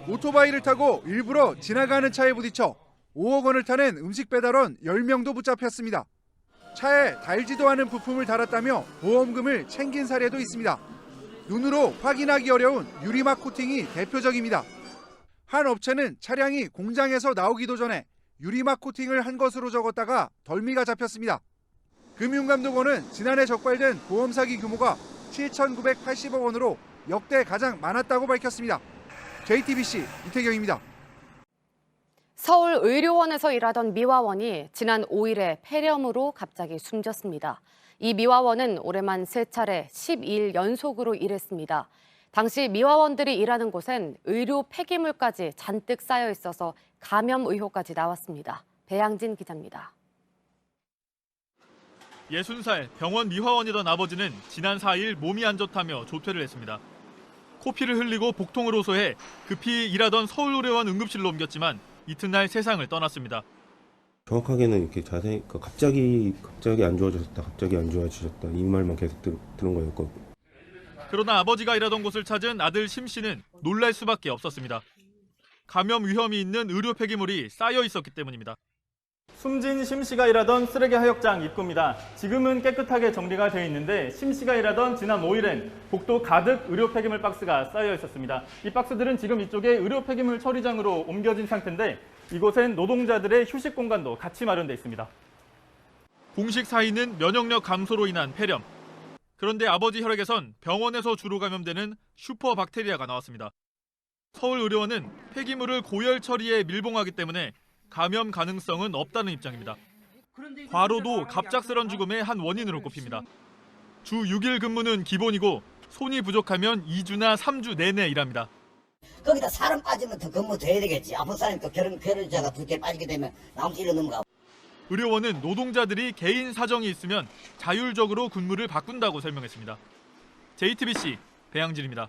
오토바이를 타고 일부러 지나가는 차에 부딪혀 5억 원을 타는 음식 배달원 10명도 붙잡혔습니다. 차에 달지도 않은 부품을 달았다며 보험금을 챙긴 사례도 있습니다. 눈으로 확인하기 어려운 유리막 코팅이 대표적입니다. 한 업체는 차량이 공장에서 나오기도 전에 유리막 코팅을 한 것으로 적었다가 덜미가 잡혔습니다. 금융감독원은 지난해 적발된 보험 사기 규모가 7,980억 원으로 역대 가장 많았다고 밝혔습니다. JTBC 이태경입니다. 서울의료원에서 일하던 미화원이 지난 5일에 폐렴으로 갑자기 숨졌습니다. 이 미화원은 올해만 3차례 12일 연속으로 일했습니다. 당시 미화원들이 일하는 곳엔 의료 폐기물까지 잔뜩 쌓여 있어서 감염 의혹까지 나왔습니다. 배양진 기자입니다. 60살 병원 미화원이던 아버지는 지난 4일 몸이 안 좋다며 조퇴를 했습니다. 코피를 흘리고 복통을 호소해 급히 일하던 서울의료원 응급실로 옮겼지만 이튿날 세상을 떠났습니다. 정확하게는 이렇게 자세히 갑자기 안 좋아졌다, 갑자기 안 좋아지셨다 이 말만 계속 들은 거였거든요. 그러나 아버지가 일하던 곳을 찾은 아들 심 씨는 놀랄 수밖에 없었습니다. 감염 위험이 있는 의료 폐기물이 쌓여 있었기 때문입니다. 숨진 심 씨가 일하던 쓰레기 하역장 입구입니다. 지금은 깨끗하게 정리가 되어 있는데 심 씨가 일하던 지난 5일엔 복도 가득 의료 폐기물 박스가 쌓여 있었습니다. 이 박스들은 지금 이쪽에 의료 폐기물 처리장으로 옮겨진 상태인데 이곳엔 노동자들의 휴식 공간도 같이 마련돼 있습니다. 공식 사인은 면역력 감소로 인한 폐렴. 그런데 아버지 혈액에선 병원에서 주로 감염되는 슈퍼박테리아가 나왔습니다. 서울의료원은 폐기물을 고열 처리에 밀봉하기 때문에 감염 가능성은 없다는 입장입니다. 과로도 갑작스런 죽음의 한 원인으로 꼽힙니다. 주 6일 근무는 기본이고 손이 부족하면 2주나 3주 내내 일합니다. 거기다 사람 빠지면 더 근무 더 해야 되겠지. 아픈 사람이 또 결혼자가 2개 빠지게 되면 나머지 일로 넘어가. 의료원은 노동자들이 개인 사정이 있으면 자율적으로 근무를 바꾼다고 설명했습니다. JTBC 배양진입니다.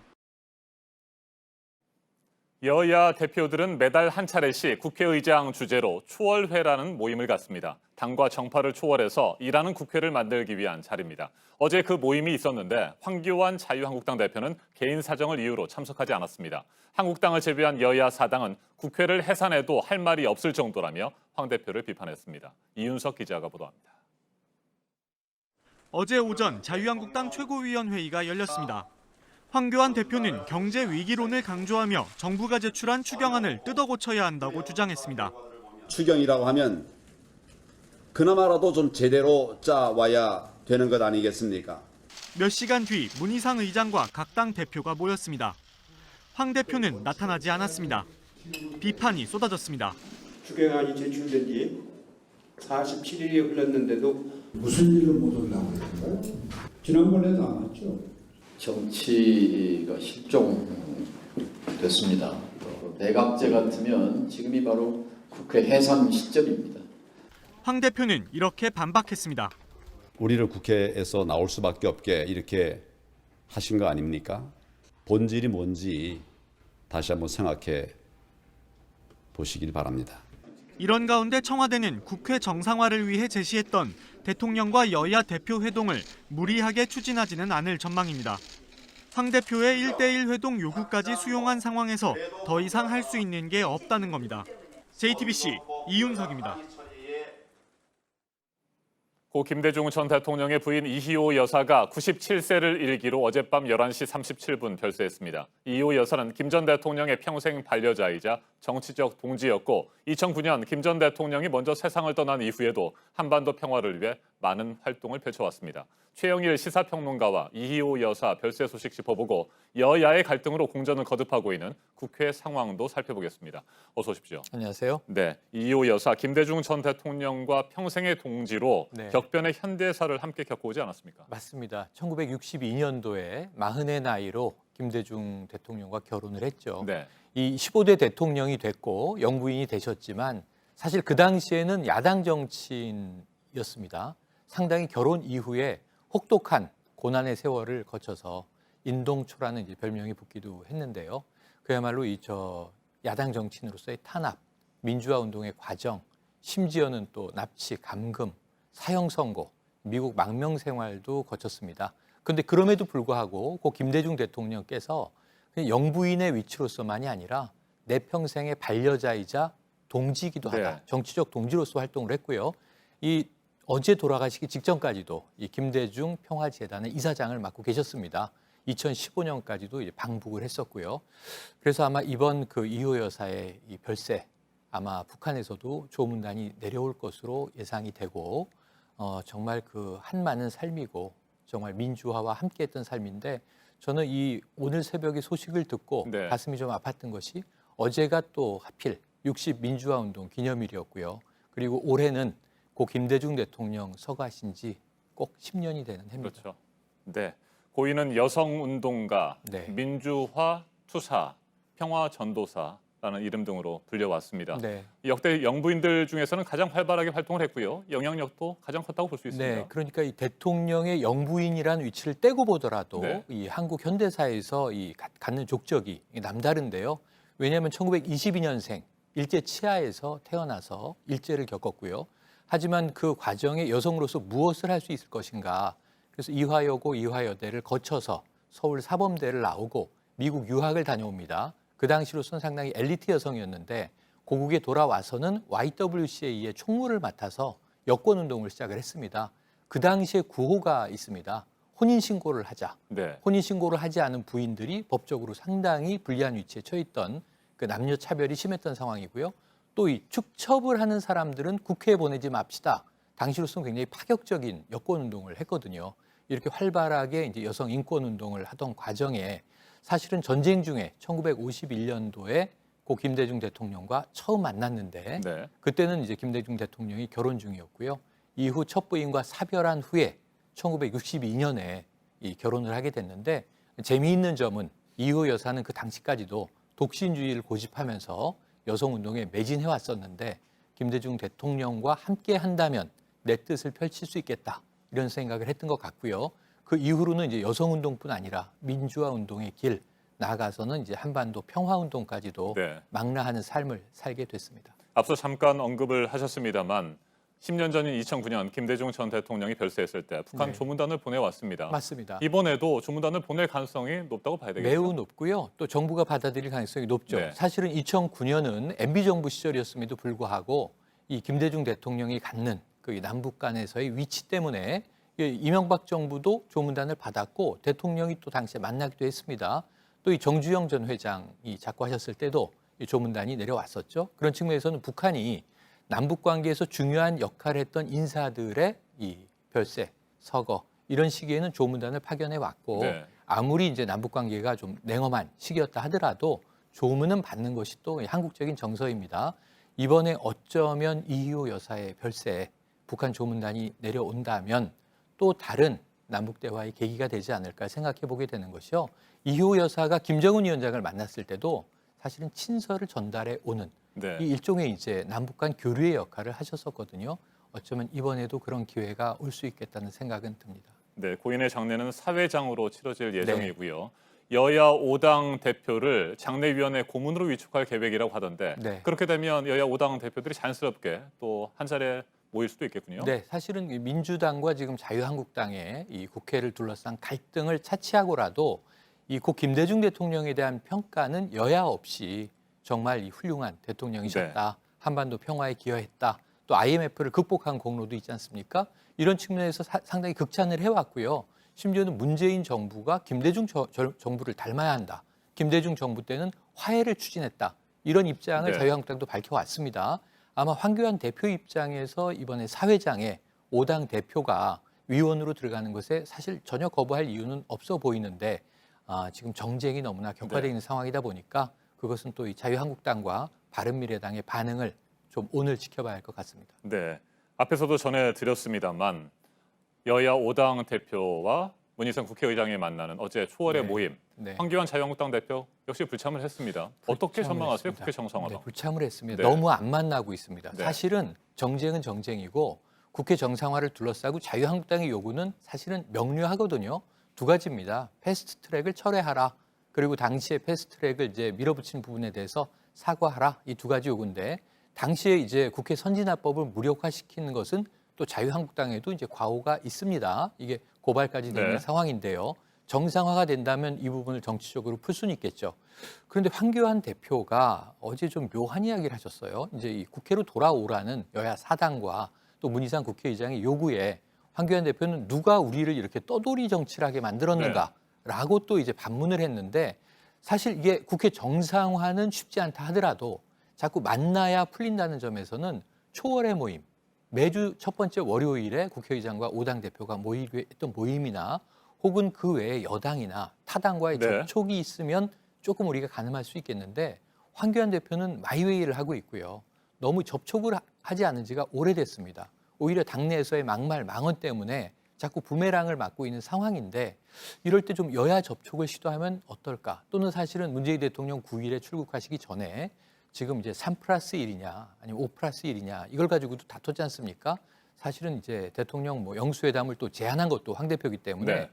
여야 대표들은 매달 한 차례씩 국회의장 주재로 초월회라는 모임을 갖습니다. 당과 정파를 초월해서 일하는 국회를 만들기 위한 자리입니다. 어제 그 모임이 있었는데 황교안 자유한국당 대표는 개인 사정을 이유로 참석하지 않았습니다. 한국당을 제외한 여야 4당은 국회를 해산해도 할 말이 없을 정도라며 황 대표를 비판했습니다. 이윤석 기자가 보도합니다. 어제 오전 자유한국당 최고위원회의가 열렸습니다. 황교안 대표는 경제 위기론을 강조하며 정부가 제출한 추경안을 뜯어 고쳐야 한다고 주장했습니다. 추경이라고 하면 그나마라도 좀 제대로 짜와야 되는 것 아니겠습니까? 몇 시간 뒤 문희상 의장과 각 당 대표가 모였습니다. 황 대표는 나타나지 않았습니다. 비판이 쏟아졌습니다. 추경안이 제출된 지 47일이 흘렀는데도 무슨 일을 못 온다고 그럴까요? 지난번에도 안 왔죠. 정치가 실종됐습니다. 내각제 같으면 지금이 바로 국회 해산 시점입니다. 황 대표는 이렇게 반박했습니다. 우리를 국회에서 나올 수밖에 없게 이렇게 하신 거 아닙니까? 본질이 뭔지 다시 한번 생각해 보시길 바랍니다. 이런 가운데 청와대는 국회 정상화를 위해 제시했던 대통령과 여야 대표 회동을 무리하게 추진하지는 않을 전망입니다. 황 대표의 1대1 회동 요구까지 수용한 상황에서 더 이상 할 수 있는 게 없다는 겁니다. JTBC 이윤석입니다. 고 김대중 전 대통령의 부인 이희호 여사가 97세를 일기로 어젯밤 11시 37분 별세했습니다. 이희호 여사는 김 전 대통령의 평생 반려자이자 정치적 동지였고 2009년 김 전 대통령이 먼저 세상을 떠난 이후에도 한반도 평화를 위해 많은 활동을 펼쳐왔습니다. 최영일 시사평론가와 이희호 여사 별세 소식 짚어보고 여야의 갈등으로 공전을 거듭하고 있는 국회 상황도 살펴보겠습니다. 어서 오십시오. 안녕하세요. 네, 이희호 여사 김대중 전 대통령과 평생의 동지로 네. 격변의 현대사를 함께 겪어오지 않았습니까? 맞습니다. 1962년도에 40의 나이로 김대중 대통령과 결혼을 했죠. 네. 이 15대 대통령이 됐고 영부인이 되셨지만 사실 그 당시에는 야당 정치인이었습니다. 상당히 결혼 이후에 혹독한 고난의 세월을 거쳐서 인동초라는 이제 별명이 붙기도 했는데요. 그야말로 야당 정치인으로서의 탄압, 민주화 운동의 과정, 심지어는 또 납치, 감금, 사형 선고, 미국 망명 생활도 거쳤습니다. 그런데 그럼에도 불구하고 고 김대중 대통령께서 영부인의 위치로서만이 아니라 내 평생의 반려자이자 동지이기도 하다. 네. 정치적 동지로서 활동을 했고요. 어제 돌아가시기 직전까지도 이 김대중 평화재단의 이사장을 맡고 계셨습니다. 2015년까지도 이제 방북을 했었고요. 그래서 아마 이번 그 이호 여사의 이 별세 아마 북한에서도 조문단이 내려올 것으로 예상이 되고 정말 그 한많은 삶이고 정말 민주화와 함께했던 삶인데 저는 이 오늘 새벽에 소식을 듣고 네. 가슴이 좀 아팠던 것이 어제가 또 하필 60 민주화 운동 기념일이었고요. 그리고 올해는 고 김대중 대통령 서거하신 지 꼭 10년이 되는 해입니다. 그렇죠. 네, 고인은 여성운동가, 네. 민주화 투사, 평화 전도사라는 이름 등으로 불려왔습니다. 네. 역대 영부인들 중에서는 가장 활발하게 활동을 했고요. 영향력도 가장 컸다고 볼 수 있습니다. 네, 그러니까 이 대통령의 영부인이라는 위치를 떼고 보더라도 네. 이 한국 현대사에서 갖는 족적이 남다른데요. 왜냐하면 1922년생 일제 치하에서 태어나서 일제를 겪었고요. 하지만 그 과정에 여성으로서 무엇을 할 수 있을 것인가. 그래서 이화여고, 이화여대를 거쳐서 서울 사범대를 나오고 미국 유학을 다녀옵니다. 그 당시로서는 상당히 엘리트 여성이었는데 고국에 돌아와서는 YWCA의 총무를 맡아서 여권운동을 시작을 했습니다. 그 당시에 구호가 있습니다. 혼인신고를 하자. 네. 혼인신고를 하지 않은 부인들이 법적으로 상당히 불리한 위치에 처했던 그 남녀 차별이 심했던 상황이고요. 또 이 축첩을 하는 사람들은 국회에 보내지 맙시다. 당시로서는 굉장히 파격적인 여권운동을 했거든요. 이렇게 활발하게 이제 여성 인권운동을 하던 과정에 사실은 전쟁 중에 1951년도에 고 김대중 대통령과 처음 만났는데 네. 그때는 이제 김대중 대통령이 결혼 중이었고요. 이후 첫 부인과 사별한 후에 1962년에 이 결혼을 하게 됐는데 재미있는 점은 이호 여사는 그 당시까지도 독신주의를 고집하면서 여성운동에 매진해 왔었는데 김대중 대통령과 함께 한다면 내 뜻을 펼칠 수 있겠다 이런 생각을 했던 것 같고요. 그 이후로는 이제 여성운동뿐 아니라 민주화 운동의 길 나아가서는 이제 한반도 평화운동까지도 네. 망라하는 삶을 살게 됐습니다. 앞서 잠깐 언급을 하셨습니다만 10년 전인 2009년 김대중 전 대통령이 별세했을 때 북한 네. 조문단을 보내왔습니다. 맞습니다. 이번에도 조문단을 보낼 가능성이 높다고 봐야 되겠죠? 매우 높고요. 또 정부가 받아들일 가능성이 높죠. 네. 사실은 2009년은 MB 정부 시절이었음에도 불구하고 이 김대중 대통령이 갖는 그 남북 간에서의 위치 때문에 이명박 정부도 조문단을 받았고 대통령이 또 당시에 만나기도 했습니다. 또 이 정주영 전 회장이 작고하셨을 때도 이 조문단이 내려왔었죠. 그런 측면에서는 북한이 남북 관계에서 중요한 역할을 했던 인사들의 이 별세, 서거 이런 시기에는 조문단을 파견해 왔고 네. 아무리 이제 남북 관계가 좀 냉엄한 시기였다 하더라도 조문은 받는 것이 또 한국적인 정서입니다. 이번에 어쩌면 이희호 여사의 별세에 북한 조문단이 내려온다면 또 다른 남북 대화의 계기가 되지 않을까 생각해 보게 되는 것이요. 이희호 여사가 김정은 위원장을 만났을 때도 사실은 친서를 전달해 오는 네. 이 일종의 이제 남북 간 교류의 역할을 하셨었거든요. 어쩌면 이번에도 그런 기회가 올 수 있겠다는 생각은 듭니다. 네, 고인의 장례는 사회장으로 치러질 예정이고요. 여야 5당 대표를 장례위원회 고문으로 위촉할 계획이라고 하던데 네. 그렇게 되면 여야 5당 대표들이 자연스럽게 또 한 자리에 모일 수도 있겠군요. 네, 사실은 이 민주당과 지금 자유한국당의 이 국회를 둘러싼 갈등을 차치하고라도 이 고 김대중 대통령에 대한 평가는 여야 없이 정말 이 훌륭한 대통령이셨다. 한반도 평화에 기여했다. 또 IMF를 극복한 공로도 있지 않습니까? 이런 측면에서 상당히 극찬을 해왔고요. 심지어는 문재인 정부가 김대중 정부를 닮아야 한다. 김대중 정부 때는 화해를 추진했다. 이런 입장을 네. 자유한국당도 밝혀왔습니다. 아마 황교안 대표 입장에서 이번에 사회장에 5당 대표가 위원으로 들어가는 것에 사실 전혀 거부할 이유는 없어 보이는데 지금 정쟁이 너무나 격화되어 있는 상황이다 보니까 그것은 또 이 자유한국당과 바른미래당의 반응을 좀 오늘 지켜봐야 할 것 같습니다. 네, 앞에서도 전해드렸습니다만 여야 5당 대표와 문희상 국회의장이 만나는 어제 초월의 네. 모임. 네. 황교안 자유한국당 대표 역시 불참을 했습니다. 어떻게 전망하세요? 국회 정상화도? 네, 불참을 했습니다. 네. 너무 안 만나고 있습니다. 네. 사실은 정쟁은 정쟁이고 국회 정상화를 둘러싸고 자유한국당의 요구는 사실은 명료하거든요. 두 가지입니다. 패스트트랙을 철회하라. 그리고 당시에 패스트트랙을 이제 밀어붙인 부분에 대해서 사과하라. 이 두 가지 요구인데 당시에 이제 국회 선진화법을 무력화시키는 것은 또 자유한국당에도 이제 과오가 있습니다. 이게 고발까지 되는 네. 상황인데요. 정상화가 된다면 이 부분을 정치적으로 풀 수는 있겠죠. 그런데 황교안 대표가 어제 좀 묘한 이야기를 하셨어요. 이제 이 국회로 돌아오라는 여야 4당과 또 문희상 국회의장의 요구에 황교안 대표는 누가 우리를 이렇게 떠돌이 정치를 하게 만들었는가라고 또 이제 반문을 했는데 사실 이게 국회 정상화는 쉽지 않다 하더라도 자꾸 만나야 풀린다는 점에서는 초월의 모임, 매주 첫 번째 월요일에 국회의장과 5당 대표가 모이기로 했던 모임이나 혹은 그 외에 여당이나 타당과의 네. 접촉이 있으면 조금 우리가 가늠할 수 있겠는데 황교안 대표는 마이웨이를 하고 있고요. 너무 접촉을 하지 않은 지가 오래됐습니다. 오히려 당내에서의 막말, 망언 때문에 자꾸 부메랑을 맞고 있는 상황인데 이럴 때 좀 여야 접촉을 시도하면 어떨까? 또는 사실은 문재인 대통령 9일에 출국하시기 전에 지금 이제 3+1이냐 아니면 5+1이냐 이걸 가지고도 다퉜지 않습니까? 사실은 이제 대통령 뭐 영수회담을 또 제안한 것도 황 대표이기 때문에 네.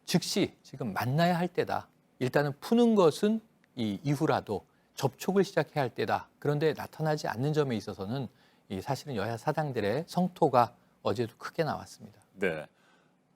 즉시 지금 만나야 할 때다. 일단은 푸는 것은 이 이후라도 접촉을 시작해야 할 때다. 그런데 나타나지 않는 점에 있어서는 이 사실은 여야 사당들의 성토가 어제도 크게 나왔습니다. 네,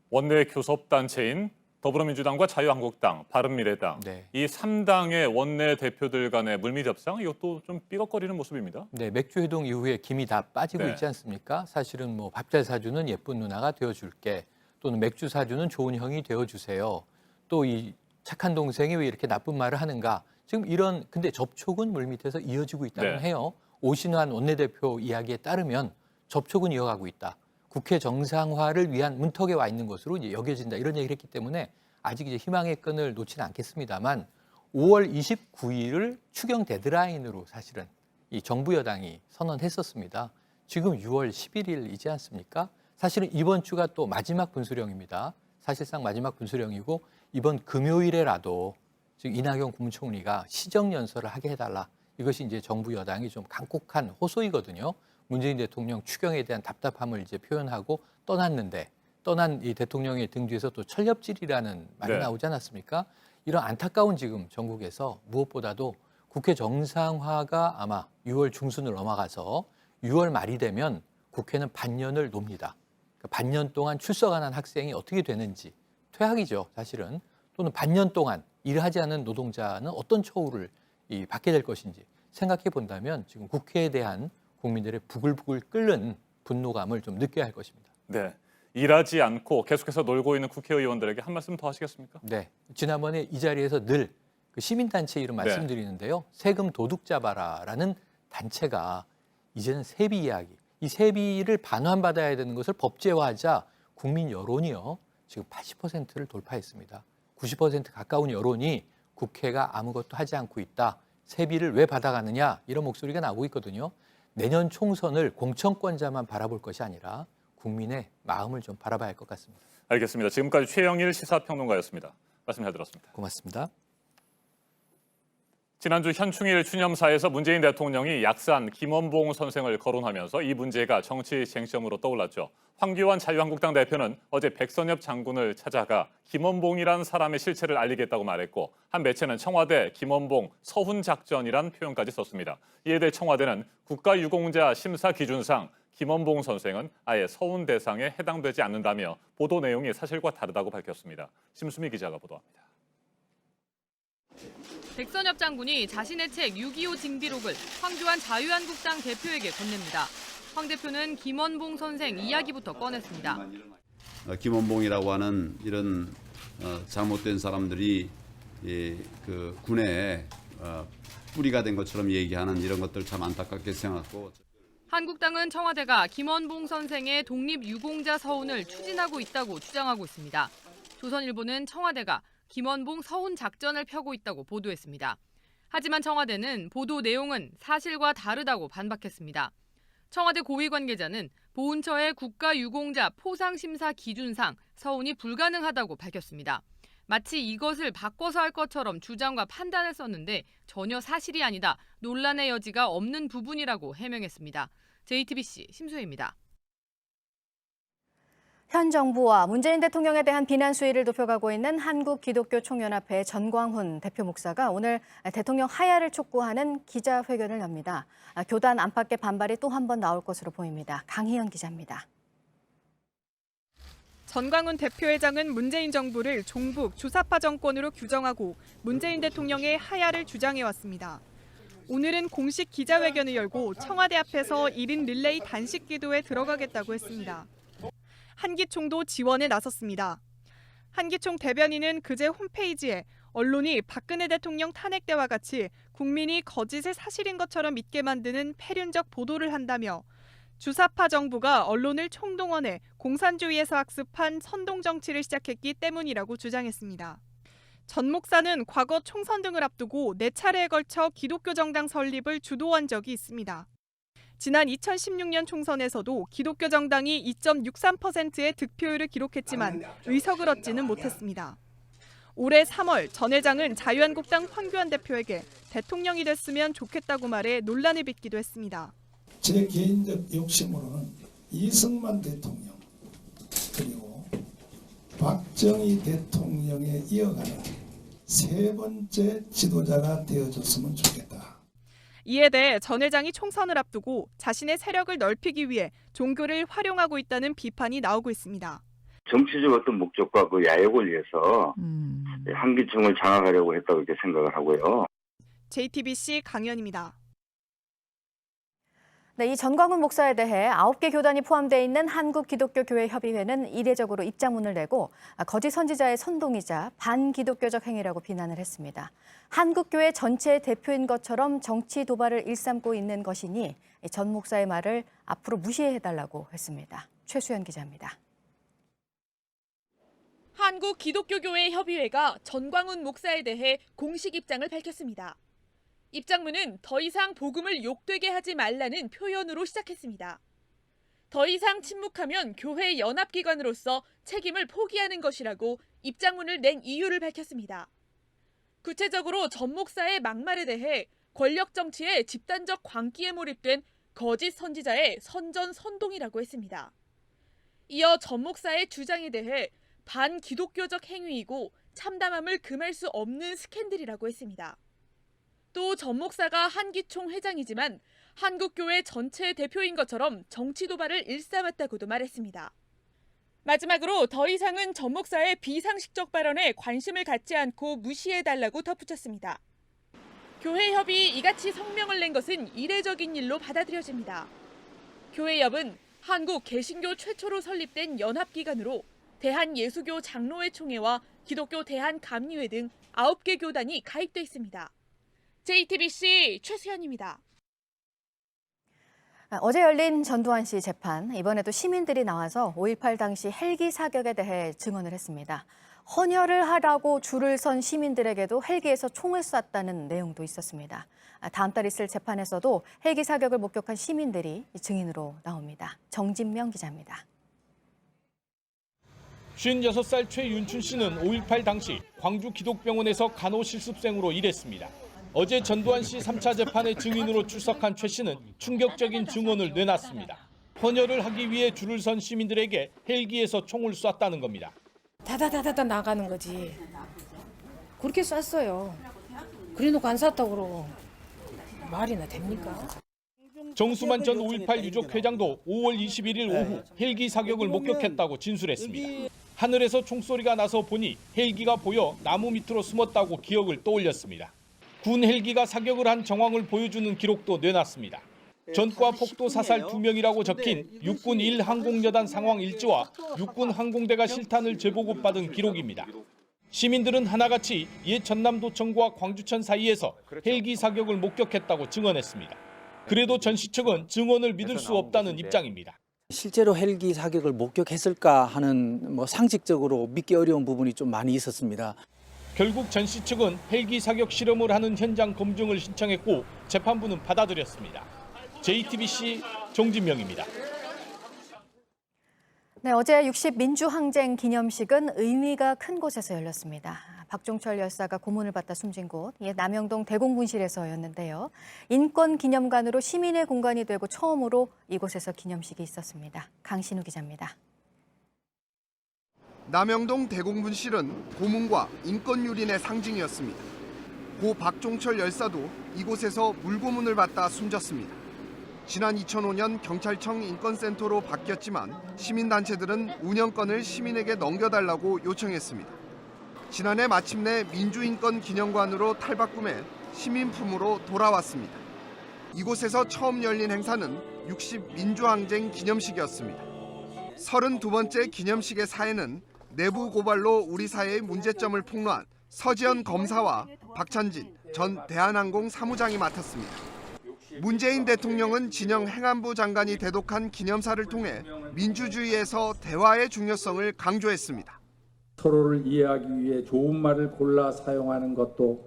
원내 교섭단체인 더불어민주당과 자유한국당, 바른미래당 네. 이 3당의 원내 대표들 간의 물밑 협상 이것도 좀 삐걱거리는 모습입니다. 네, 맥주 회동 이후에 김이 다 빠지고 네. 있지 않습니까? 사실은 뭐 밥 잘 사주는 예쁜 누나가 되어줄게. 또는 맥주 사주는 좋은 형이 되어주세요. 또 이 착한 동생이 왜 이렇게 나쁜 말을 하는가? 지금 이런 근데 접촉은 물밑에서 이어지고 있다고 네. 해요. 오신환 원내대표 이야기에 따르면 접촉은 이어가고 있다. 국회 정상화를 위한 문턱에 와 있는 것으로 이제 여겨진다. 이런 얘기를 했기 때문에 아직 이제 희망의 끈을 놓지는 않겠습니다만 5월 29일을 추경 데드라인으로 사실은 이 정부 여당이 선언했었습니다. 지금 6월 11일이지 않습니까? 사실은 이번 주가 또 마지막 분수령입니다. 사실상 마지막 분수령이고 이번 금요일에라도 지금 이낙연 국무총리가 시정연설을 하게 해달라. 이것이 이제 정부 여당이 좀 간곡한 호소이거든요. 문재인 대통령 추경에 대한 답답함을 이제 표현하고 떠났는데 떠난 이 대통령의 등 뒤에서 또 철렵질이라는 말이 네. 나오지 않았습니까? 이런 안타까운 지금 전국에서 무엇보다도 국회 정상화가 아마 6월 중순을 넘어가서 6월 말이 되면 국회는 반년을 놉니다. 그러니까 반년 동안 출석 안 한 학생이 어떻게 되는지 퇴학이죠, 사실은. 또는 반년 동안 일하지 않은 노동자는 어떤 처우를 받게 될 것인지 생각해 본다면 지금 국회에 대한 국민들의 부글부글 끓는 분노감을 좀 느껴야 할 것입니다. 네, 일하지 않고 계속해서 놀고 있는 국회의원들에게 한 말씀 더 하시겠습니까? 네, 지난번에 이 자리에서 늘 그 시민단체 이름 네. 말씀드리는데요. 세금 도둑 잡아라라는 단체가 이제는 세비 이야기, 이 세비를 반환받아야 되는 것을 법제화하자 국민 여론이요. 지금 80%를 돌파했습니다. 90% 가까운 여론이 국회가 아무것도 하지 않고 있다. 세비를 왜 받아가느냐 이런 목소리가 나오고 있거든요. 내년 총선을 공천권자만 바라볼 것이 아니라 국민의 마음을 좀 바라봐야 할 것 같습니다. 알겠습니다. 지금까지 최영일 시사평론가였습니다. 말씀 잘 들었습니다. 고맙습니다. 지난주 현충일 추념사에서 문재인 대통령이 약산 김원봉 선생을 거론하면서 이 문제가 정치 쟁점으로 떠올랐죠. 황교안 자유한국당 대표는 어제 백선엽 장군을 찾아가 김원봉이란 사람의 실체를 알리겠다고 말했고 한 매체는 청와대 김원봉 서훈 작전이란 표현까지 썼습니다. 이에 대해 청와대는 국가유공자 심사 기준상 김원봉 선생은 아예 서훈 대상에 해당되지 않는다며 보도 내용이 사실과 다르다고 밝혔습니다. 심수미 기자가 보도합니다. 백선엽 장군이 자신의 책 6.25 징비록을 황교안 자유한국당 대표에게 건넵니다. 황 대표는 김원봉 선생 이야기부터 꺼냈습니다. 김원봉이라고 하는 이런 잘못된 사람들이 그 군에 뿌리가 된 것처럼 얘기하는 이런 것들 참 안타깝게 생각하고. 한국당은 청와대가 김원봉 선생의 독립유공자 서훈을 추진하고 있다고 주장하고 있습니다. 조선일보는 청와대가 김원봉 서훈 작전을 펴고 있다고 보도했습니다. 하지만 청와대는 보도 내용은 사실과 다르다고 반박했습니다. 청와대 고위 관계자는 보훈처의 국가유공자 포상심사 기준상 서훈이 불가능하다고 밝혔습니다. 마치 이것을 바꿔서 할 것처럼 주장과 판단을 썼는데 전혀 사실이 아니다, 논란의 여지가 없는 부분이라고 해명했습니다. JTBC 심수혜입니다. 현 정부와 문재인 대통령에 대한 비난 수위를 높여가고 있는 한국기독교총연합회 전광훈 대표 목사가 오늘 대통령 하야를 촉구하는 기자회견을 엽니다. 교단 안팎의 반발이 또 한 번 나올 것으로 보입니다. 강희연 기자입니다. 전광훈 대표회장은 문재인 정부를 종북 주사파 정권으로 규정하고 문재인 대통령의 하야를 주장해왔습니다. 오늘은 공식 기자회견을 열고 청와대 앞에서 1인 릴레이 단식 기도에 들어가겠다고 했습니다. 한기총도 지원에 나섰습니다. 한기총 대변인은 그제 홈페이지에 언론이 박근혜 대통령 탄핵 때와 같이 국민이 거짓의 사실인 것처럼 믿게 만드는 패륜적 보도를 한다며 주사파 정부가 언론을 총동원해 공산주의에서 학습한 선동 정치를 시작했기 때문이라고 주장했습니다. 전 목사는 과거 총선 등을 앞두고 4차례에 걸쳐 기독교 정당 설립을 주도한 적이 있습니다. 지난 2016년 총선에서도 기독교 정당이 2.63%의 득표율을 기록했지만 의석을 얻지는 못했습니다. 올해 3월 전 회장은 자유한국당 황교안 대표에게 대통령이 됐으면 좋겠다고 말해 논란을 빚기도 했습니다. 제 개인적 욕심으로는 이승만 대통령 그리고 박정희 대통령에 이어가는 세 번째 지도자가 되어줬으면 좋겠다. 이에 대해 전 회장이 총선을 앞두고 자신의 세력을 넓히기 위해 종교를 활용하고 있다는 비판이 나오고 있습니다. 정치적 어떤 목적과 그 야욕을 위해서 한기총을 장악하려고 했다고 이렇게 생각을 하고요. JTBC 강연입니다. 네, 이 전광훈 목사에 대해 9개 교단이 포함되어 있는 한국기독교교회협의회는 이례적으로 입장문을 내고 거짓 선지자의 선동이자 반기독교적 행위라고 비난을 했습니다. 한국교회 전체의 대표인 것처럼 정치 도발을 일삼고 있는 것이니 전 목사의 말을 앞으로 무시해달라고 했습니다. 최수연 기자입니다. 한국기독교교회협의회가 전광훈 목사에 대해 공식 입장을 밝혔습니다. 입장문은 더 이상 복음을 욕되게 하지 말라는 표현으로 시작했습니다. 더 이상 침묵하면 교회 연합기관으로서 책임을 포기하는 것이라고 입장문을 낸 이유를 밝혔습니다. 구체적으로 전 목사의 막말에 대해 권력 정치에 집단적 광기에 몰입된 거짓 선지자의 선전선동이라고 했습니다. 이어 전 목사의 주장에 대해 반기독교적 행위이고 참담함을 금할 수 없는 스캔들이라고 했습니다. 또 전 목사가 한기총 회장이지만 한국교회 전체 대표인 것처럼 정치 도발을 일삼았다고도 말했습니다. 마지막으로 더 이상은 전 목사의 비상식적 발언에 관심을 갖지 않고 무시해달라고 덧붙였습니다. 교회협이 이같이 성명을 낸 것은 이례적인 일로 받아들여집니다. 교회협은 한국 개신교 최초로 설립된 연합기관으로 대한예수교 장로회 총회와 기독교 대한감리회 등 9개 교단이 가입돼 있습니다. JTBC 최수연입니다. 어제 열린 전두환 씨 재판, 이번에도 시민들이 나와서 5.18 당시 헬기 사격에 대해 증언을 했습니다. 헌혈을 하라고 줄을 선 시민들에게도 헬기에서 총을 쐈다는 내용도 있었습니다. 다음 달 있을 재판에서도 헬기 사격을 목격한 시민들이 증인으로 나옵니다. 정진명 기자입니다. 56살 최윤춘 씨는 5.18 당시 광주 기독병원에서 간호실습생으로 일했습니다. 어제 전두환 씨 3차 재판에 증인으로 출석한 최 씨는 충격적인 증언을 내놨습니다. 헌혈을 하기 위해 줄을 선 시민들에게 헬기에서 총을 쐈다는 겁니다. 다다다다다 나가는 거지. 그렇게 쐈어요. 그래놓고 안 쐈다고 그러고 말이나 됩니까? 정수만 전 5.18 유족 회장도 5월 21일 오후 헬기 사격을 목격했다고 진술했습니다. 하늘에서 총소리가 나서 보니 헬기가 보여 나무 밑으로 숨었다고 기억을 떠올렸습니다. 군 헬기가 사격을 한 정황을 보여주는 기록도 내놨습니다. 전과 폭도 사살 2명이라고 적힌 육군 1항공여단 상황 일지와 육군 항공대가 실탄을 재보급받은 기록입니다. 시민들은 하나같이 옛 전남도청과 광주천 사이에서 헬기 사격을 목격했다고 증언했습니다. 그래도 전 씨 측은 증언을 믿을 수 없다는 입장입니다. 실제로 헬기 사격을 목격했을까 하는 상식적으로 믿기 어려운 부분이 좀 많이 있었습니다. 결국 전 씨 측은 헬기 사격 실험을 하는 현장 검증을 신청했고 재판부는 받아들였습니다. JTBC 정진명입니다. 네, 어제 60 민주항쟁 기념식은 의미가 큰 곳에서 열렸습니다. 박종철 열사가 고문을 받다 숨진 곳, 남영동 대공분실에서였는데요. 인권기념관으로 시민의 공간이 되고 처음으로 이곳에서 기념식이 있었습니다. 강신우 기자입니다. 남영동 대공분실은 고문과 인권유린의 상징이었습니다. 고 박종철 열사도 이곳에서 물고문을 받다 숨졌습니다. 지난 2005년 경찰청 인권센터로 바뀌었지만 시민단체들은 운영권을 시민에게 넘겨달라고 요청했습니다. 지난해 마침내 민주인권기념관으로 탈바꿈해 시민품으로 돌아왔습니다. 이곳에서 처음 열린 행사는 60 민주항쟁 기념식이었습니다. 32번째 기념식의 사회는 내부 고발로 우리 사회의 문제점을 폭로한 서지현 검사와 박찬진 전 대한항공 사무장이 맡았습니다. 문재인 대통령은 진영 행안부 장관이 대독한 기념사를 통해 민주주의에서 대화의 중요성을 강조했습니다. 서로를 이해하기 위해 좋은 말을 골라 사용하는 것도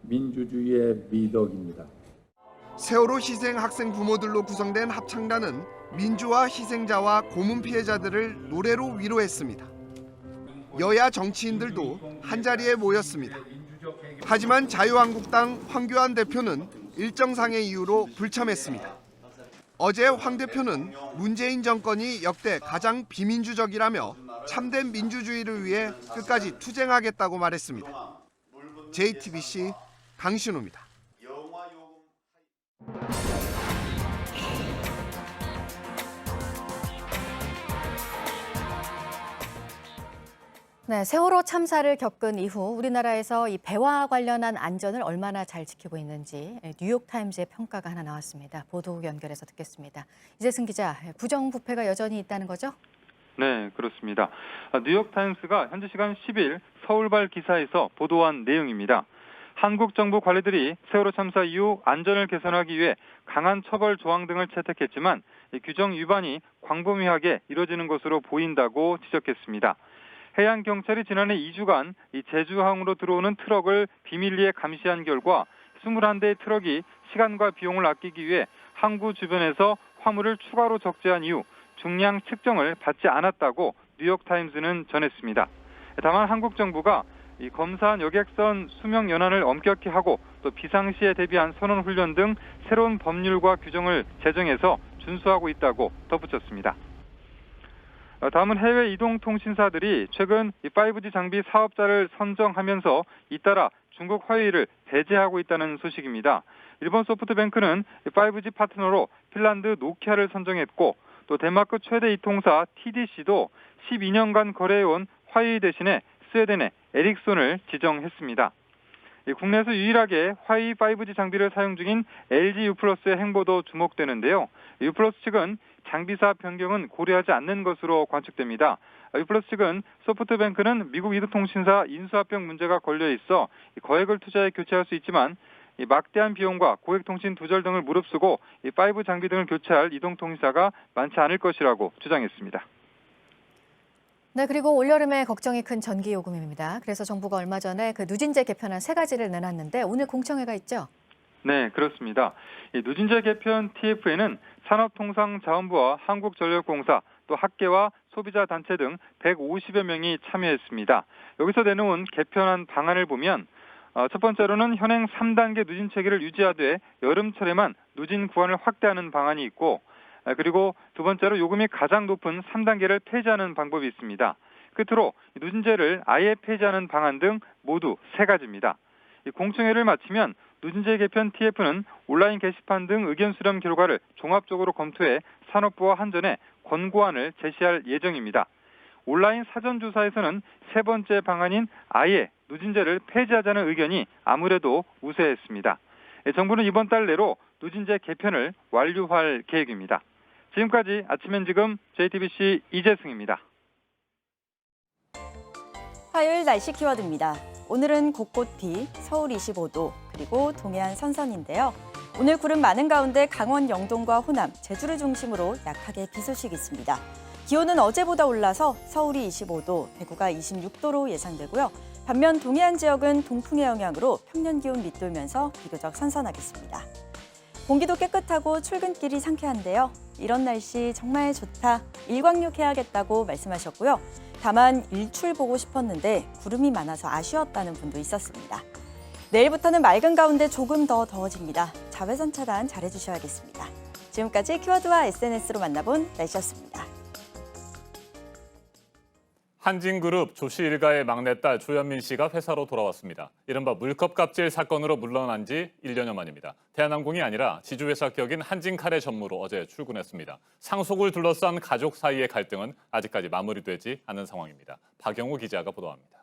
민주주의의 미덕입니다. 세월호 희생 학생 부모들로 구성된 합창단은 민주화 희생자와 고문 피해자들을 노래로 위로했습니다. 여야 정치인들도 한자리에 모였습니다. 하지만 자유한국당 황교안 대표는 일정상의 이유로 불참했습니다. 어제 황 대표는 문재인 정권이 역대 가장 비민주적이라며 참된 민주주의를 위해 끝까지 투쟁하겠다고 말했습니다. JTBC 강신우입니다. 네, 세월호 참사를 겪은 이후 우리나라에서 이 배와 관련한 안전을 얼마나 잘 지키고 있는지 뉴욕타임즈의 평가가 하나 나왔습니다. 보도 연결해서 듣겠습니다. 이재승 기자, 부정부패가 여전히 있다는 거죠? 네, 그렇습니다. 뉴욕타임스가 현지 시간 10일 서울발 기사에서 보도한 내용입니다. 한국 정부 관리들이 세월호 참사 이후 안전을 개선하기 위해 강한 처벌 조항 등을 채택했지만 규정 위반이 광범위하게 이뤄지는 것으로 보인다고 지적했습니다. 해양경찰이 지난해 2주간 이 제주항으로 들어오는 트럭을 비밀리에 감시한 결과 21대의 트럭이 시간과 비용을 아끼기 위해 항구 주변에서 화물을 추가로 적재한 이후 중량 측정을 받지 않았다고 뉴욕타임스는 전했습니다. 다만 한국 정부가 이 검사한 여객선 수명 연한을 엄격히 하고 또 비상시에 대비한 선원 훈련 등 새로운 법률과 규정을 제정해서 준수하고 있다고 덧붙였습니다. 다음은 해외 이동통신사들이 최근 5G 장비 사업자를 선정하면서 잇따라 중국 화웨이를 배제하고 있다는 소식입니다. 일본 소프트뱅크는 5G 파트너로 핀란드 노키아를 선정했고 또 덴마크 최대 이통사 TDC도 12년간 거래해온 화웨이 대신에 스웨덴의 에릭손을 지정했습니다. 국내에서 유일하게 화웨이 5G 장비를 사용 중인 LG U+의 행보도 주목되는데요. U+ 측은 장비사 변경은 고려하지 않는 것으로 관측됩니다. U+ 측은 소프트뱅크는 미국 이동통신사 인수합병 문제가 걸려 있어 거액을 투자해 교체할 수 있지만 막대한 비용과 고액통신 두절 등을 무릅쓰고 5 장비 등을 교체할 이동통신사가 많지 않을 것이라고 주장했습니다. 네, 그리고 올여름에 걱정이 큰 전기요금입니다. 그래서 정부가 얼마 전에 그 누진제 개편안 3가지를 내놨는데 오늘 공청회가 있죠? 네, 그렇습니다. 이 누진제 개편 TF에는 산업통상자원부와 한국전력공사, 또 학계와 소비자 단체 등 150여 명이 참여했습니다. 여기서 내놓은 개편안 방안을 보면 첫 번째로는 현행 3단계 누진 체계를 유지하되 여름철에만 누진 구간을 확대하는 방안이 있고 그리고 두 번째로 요금이 가장 높은 3단계를 폐지하는 방법이 있습니다. 끝으로 누진제를 아예 폐지하는 방안 등 모두 3가지입니다. 공청회를 마치면 누진제 개편 TF는 온라인 게시판 등 의견 수렴 결과를 종합적으로 검토해 산업부와 한전에 권고안을 제시할 예정입니다. 온라인 사전조사에서는 3번째 방안인 아예 누진제를 폐지하자는 의견이 아무래도 우세했습니다. 정부는 이번 달 내로 누진제 개편을 완료할 계획입니다. 지금까지 아침엔 지금 JTBC 이재승입니다. 화요일 날씨 키워드입니다. 오늘은 곳곳 비, 서울 25도, 그리고 동해안 선선인데요. 오늘 구름 많은 가운데 강원 영동과 호남, 제주를 중심으로 약하게 비 소식이 있습니다. 기온은 어제보다 올라서 서울이 25도, 대구가 26도로 예상되고요. 반면 동해안 지역은 동풍의 영향으로 평년 기온 밑돌면서 비교적 선선하겠습니다. 공기도 깨끗하고 출근길이 상쾌한데요. 이런 날씨 정말 좋다, 일광욕 해야겠다고 말씀하셨고요. 다만 일출 보고 싶었는데 구름이 많아서 아쉬웠다는 분도 있었습니다. 내일부터는 맑은 가운데 조금 더 더워집니다. 자외선 차단 잘해주셔야겠습니다. 지금까지 키워드와 SNS로 만나본 날씨였습니다. 한진그룹 조씨 일가의 막내딸 조현민 씨가 회사로 돌아왔습니다. 이른바 물컵 갑질 사건으로 물러난 지 1년여 만입니다. 대한항공이 아니라 지주회사 격인 한진칼의 전무로 어제 출근했습니다. 상속을 둘러싼 가족 사이의 갈등은 아직까지 마무리되지 않은 상황입니다. 박영우 기자가 보도합니다.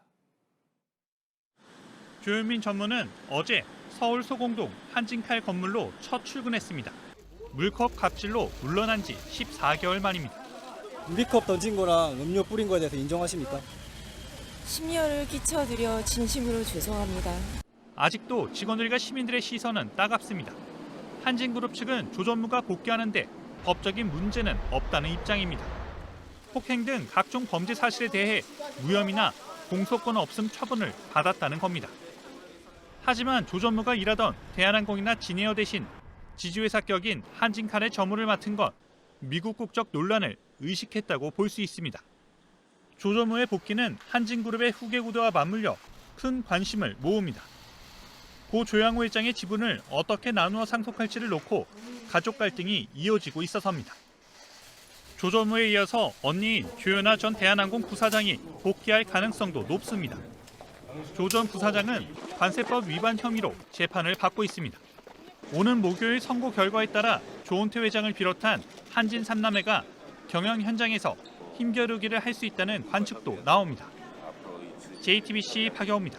조현민 전무는 어제 서울 소공동 한진칼 건물로 첫 출근했습니다. 물컵 갑질로 물러난 지 14개월 만입니다. 유리컵 던진 거랑 음료 뿌린 거에 대해서 인정하십니까? 심려를 끼쳐드려 진심으로 죄송합니다. 아직도 직원들과 시민들의 시선은 따갑습니다. 한진그룹 측은 조 전무가 복귀하는데 법적인 문제는 없다는 입장입니다. 폭행 등 각종 범죄 사실에 대해 무혐의나 공소권 없음 처분을 받았다는 겁니다. 하지만 조 전무가 일하던 대한항공이나 진에어 대신 지주회사 격인 한진칼의 전무를 맡은 건 미국 국적 논란을 의식했다고 볼 수 있습니다. 조 전무의 복귀는 한진그룹의 후계 구도와 맞물려 큰 관심을 모읍니다. 고 조양호 회장의 지분을 어떻게 나누어 상속할지를 놓고 가족 갈등이 이어지고 있어서입니다. 조 전무에 이어서 언니인 조연아 전 대한항공 부사장이 복귀할 가능성도 높습니다. 조 전 부사장은 관세법 위반 혐의로 재판을 받고 있습니다. 오는 목요일 선고 결과에 따라 조은태 회장을 비롯한 한진 3남매가 경영 현장에서 힘겨루기를 할 수 있다는 관측도 나옵니다. JTBC 박영우입니다.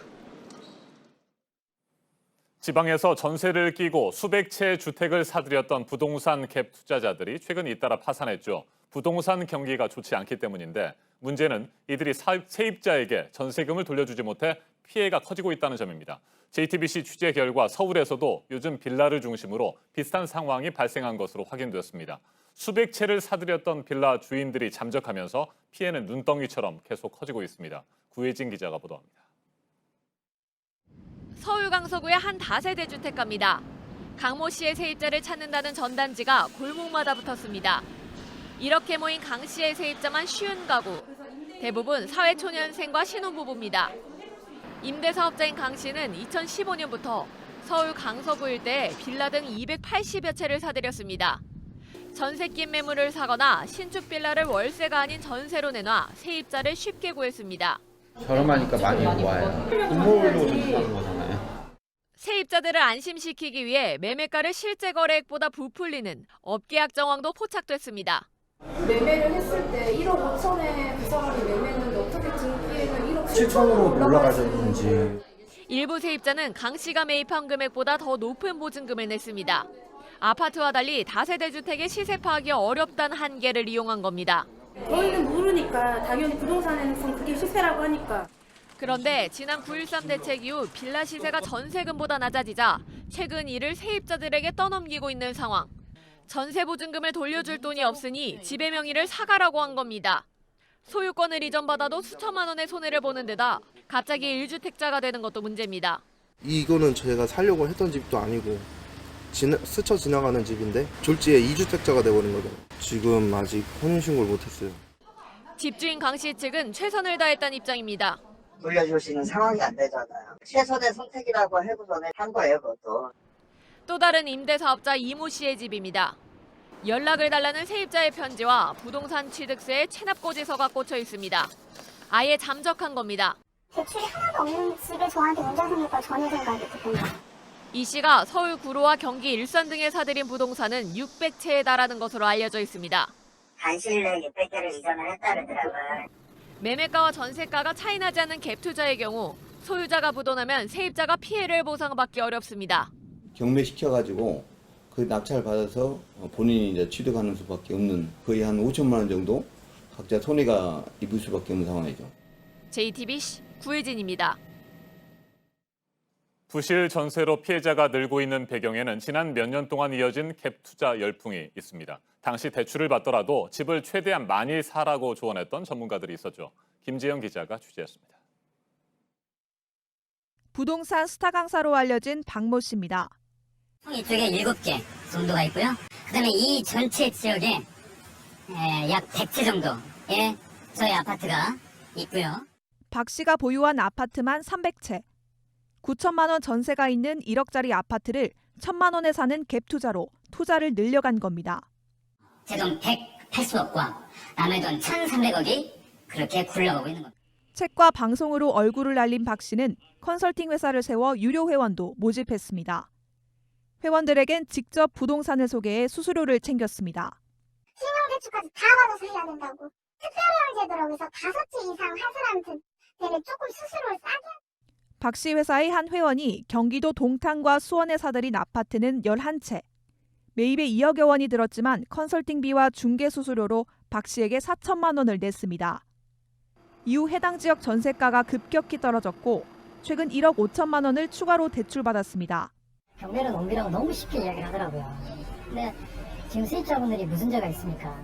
지방에서 전세를 끼고 수백 채의 주택을 사들였던 부동산 갭 투자자들이 최근 잇따라 파산했죠. 부동산 경기가 좋지 않기 때문인데 문제는 이들이 세입자에게 전세금을 돌려주지 못해 피해가 커지고 있다는 점입니다. JTBC 취재 결과 서울에서도 요즘 빌라를 중심으로 비슷한 상황이 발생한 것으로 확인됐습니다. 수백 채를 사들였던 빌라 주인들이 잠적하면서 피해는 눈덩이처럼 계속 커지고 있습니다. 구혜진 기자가 보도합니다. 서울 강서구의 한 다세대 주택가입니다. 강모 씨의 세입자를 찾는다는 전단지가 골목마다 붙었습니다. 이렇게 모인 강 씨의 세입자만 50가구. 대부분 사회초년생과 신혼부부입니다. 임대사업자인 강 씨는 2015년부터 서울 강서구 일대에 빌라 등 280여 채를 사들였습니다. 전세 낀 매물을 사거나 신축 빌라를 월세가 아닌 전세로 내놔 세입자를 쉽게 구했습니다. 저렴하니까 많이 와요. 음모로 전수하는 거잖아요. 세입자들을 안심시키기 위해 매매가를 실제 거래액보다 부풀리는 업계약 정황도 포착됐습니다. 매매를 했을 때 1억 5천에 그 사람이 매매했는데 어떻게 등기에는 1억 7천으로 올라가셨는지. 일부 세입자는 강 씨가 매입한 금액보다 더 높은 보증금을 냈습니다. 아파트와 달리 다세대 주택의 시세 파악이 어렵다는 한계를 이용한 겁니다. 저희는 모르니까 당연히 부동산에서 그게 시세라고 하니까. 그런데 지난 9.13 대책 이후 빌라 시세가 전세금보다 낮아지자 최근 이를 세입자들에게 떠넘기고 있는 상황. 전세 보증금을 돌려줄 돈이 없으니 집의 명의를 사가라고 한 겁니다. 소유권을 이전받아도 수천만 원의 손해를 보는 데다 갑자기 1주택자가 되는 것도 문제입니다. 이거는 제가 살려고 했던 집도 아니고 스쳐 지나가는 집인데 졸지에 2주택자가 돼버린 거잖아요. 지금 아직 혼인신고를 못했어요. 집주인 강 씨 측은 최선을 다했다는 입장입니다. 돌려줄 수 있는 상황이 안 되잖아요. 최선의 선택이라고 해고서는 한 거예요, 그것도. 또 다른 임대사업자 이모 씨의 집입니다. 연락을 달라는 세입자의 편지와 부동산 취득세의 체납고지서가 꽂혀 있습니다. 아예 잠적한 겁니다. 대출이 하나도 없는 집에 저한테 문제 생길까 전혀 생각이 듭니다. 이 씨가 서울 구로와 경기 일산 등에 사들인 부동산은 600채에 달하는 것으로 알려져 있습니다. 단시일 내에 600개를 이전을 했다 그러더라고요. 매매가와 전세가가 차이 나지 않는 갭 투자의 경우 소유자가 부도나면 세입자가 피해를 보상받기 어렵습니다. 경매시켜가지고 그 낙찰 받아서 본인이 이제 취득하는 수밖에 없는 거의 한 5천만 원 정도 각자 손해가 입을 수밖에 없는 상황이죠. JTBC 구혜진입니다. 부실 전세로 피해자가 늘고 있는 배경에는 지난 몇 년 동안 이어진 갭 투자 열풍이 있습니다. 당시 대출을 받더라도 집을 최대한 많이 사라고 조언했던 전문가들이 있었죠. 김재영 기자가 취재했습니다. 부동산 스타 강사로 알려진 박모 씨입니다. 이쪽에 7개 정도가 있고요. 그다음에 이 전체 지역에 약 100채 정도의 저희 아파트가 있고요. 박 씨가 보유한 아파트만 300채. 9천만 원 전세가 있는 1억짜리 아파트를 1천만 원에 사는 갭 투자로 투자를 늘려간 겁니다. 제 돈 180억과 남의 돈 1,300억이 그렇게 굴러가고 있는 겁니다. 책과 방송으로 얼굴을 알린 박 씨는 컨설팅 회사를 세워 유료 회원도 모집했습니다. 회원들에겐 직접 부동산을 소개해 수수료를 챙겼습니다. 신용대출까지 다 받아서 해야 된다고. 특별회원 제도라고 해서 5채 이상 한 사람한테는 조금 수수료를 싸게. 박 씨 회사의 한 회원이 경기도 동탄과 수원에 사들인 아파트는 11채. 매입에 2억여 원이 들었지만 컨설팅비와 중개 수수료로 박 씨에게 4천만 원을 냈습니다. 이후 해당 지역 전세가가 급격히 떨어졌고 최근 1억 5천만 원을 추가로 대출받았습니다. 경매로 넘기라고 너무 쉽게 이야기를 하더라고요. 근데 지금 세입자분들이 무슨 죄가 있습니까?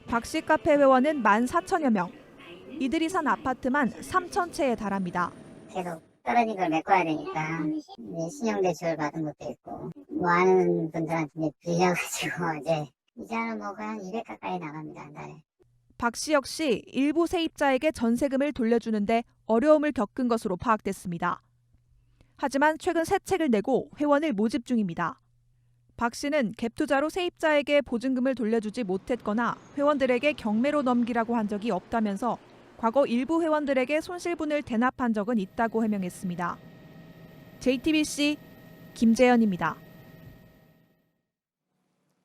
박 씨 카페 회원은 14,000여 명. 이들이 산 아파트만 3,000채에 달합니다. 계속 떨어진 걸 메꿔야 되니까 신용대출 받은 것도 있고 뭐 아는 분들한테 빌려가지고 이제 이자는 뭐 한 200 가까이 나갑니다, 한 달에. 박 씨 역시 일부 세입자에게 전세금을 돌려주는데 어려움을 겪은 것으로 파악됐습니다. 하지만 최근 새 책을 내고 회원을 모집 중입니다. 박 씨는 갭 투자로 세입자에게 보증금을 돌려주지 못했거나 회원들에게 경매로 넘기라고 한 적이 없다면서 과거 일부 회원들에게 손실분을 대납한 적은 있다고 해명했습니다. JTBC 김재현입니다.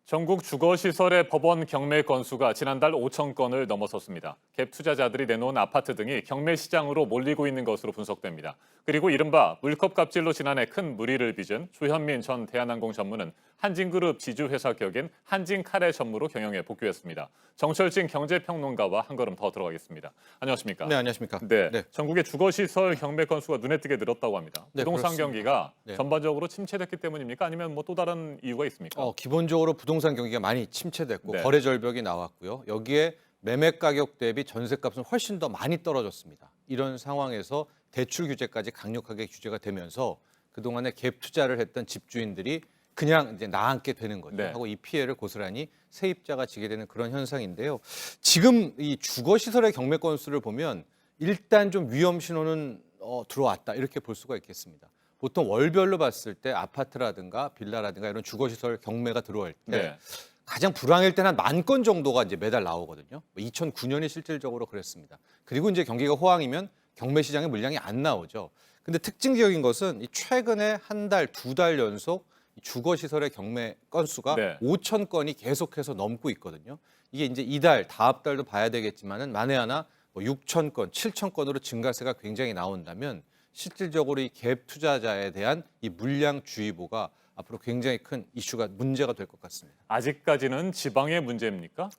전국 주거시설의 법원 경매 건수가 지난달 5천 건을 넘어섰습니다. 갭 투자자들이 내놓은 아파트 등이 경매 시장으로 몰리고 있는 것으로 분석됩니다. 그리고 이른바 물컵 갑질로 지난해 큰 무리를 빚은 조현민 전 대한항공 전무는 한진그룹 지주회사 격인 한진칼의 전무로 경영에 복귀했습니다. 정철진 경제평론가와 한 걸음 더 들어가겠습니다. 안녕하십니까? 네, 안녕하십니까? 네, 전국의 주거시설 경매 건수가 눈에 띄게 늘었다고 합니다. 네, 부동산 그렇습니다. 경기가 네. 전반적으로 침체됐기 때문입니까? 아니면 뭐 또 다른 이유가 있습니까? 기본적으로 부동산 경기가 많이 침체됐고 네. 거래 절벽이 나왔고요. 여기에 매매 가격 대비 전세값은 훨씬 더 많이 떨어졌습니다. 이런 상황에서 대출 규제까지 강력하게 규제가 되면서 그동안에 갭 투자를 했던 집주인들이 그냥 이제 나앉게 되는 거죠. 네. 하고 이 피해를 고스란히 세입자가 지게 되는 그런 현상인데요. 지금 이 주거시설의 경매 건수를 보면 일단 좀 위험 신호는 들어왔다 이렇게 볼 수가 있겠습니다. 보통 월별로 봤을 때 아파트라든가 빌라라든가 이런 주거시설 경매가 들어올 때 네. 가장 불황일 때는 한 10,000건 정도가 이제 매달 나오거든요. 2009년이 실질적으로 그랬습니다. 그리고 이제 경기가 호황이면 경매 시장에 물량이 안 나오죠. 근데 특징적인 것은 이 최근에 한 달, 2달 연속 주거시설의 경매 건수가 네. 5,000건이 계속해서 넘고 있거든요. 이게 이제 이달, 다음 달도 봐야 되겠지만은 만에 하나 뭐 6,000건, 7,000건으로 증가세가 굉장히 나온다면 실질적으로 이 갭 투자자에 대한 이 물량 주의보가 앞으로 굉장히 큰 이슈가 문제가 될 것 같습니다. 아직까지는 지방의 문제입니까?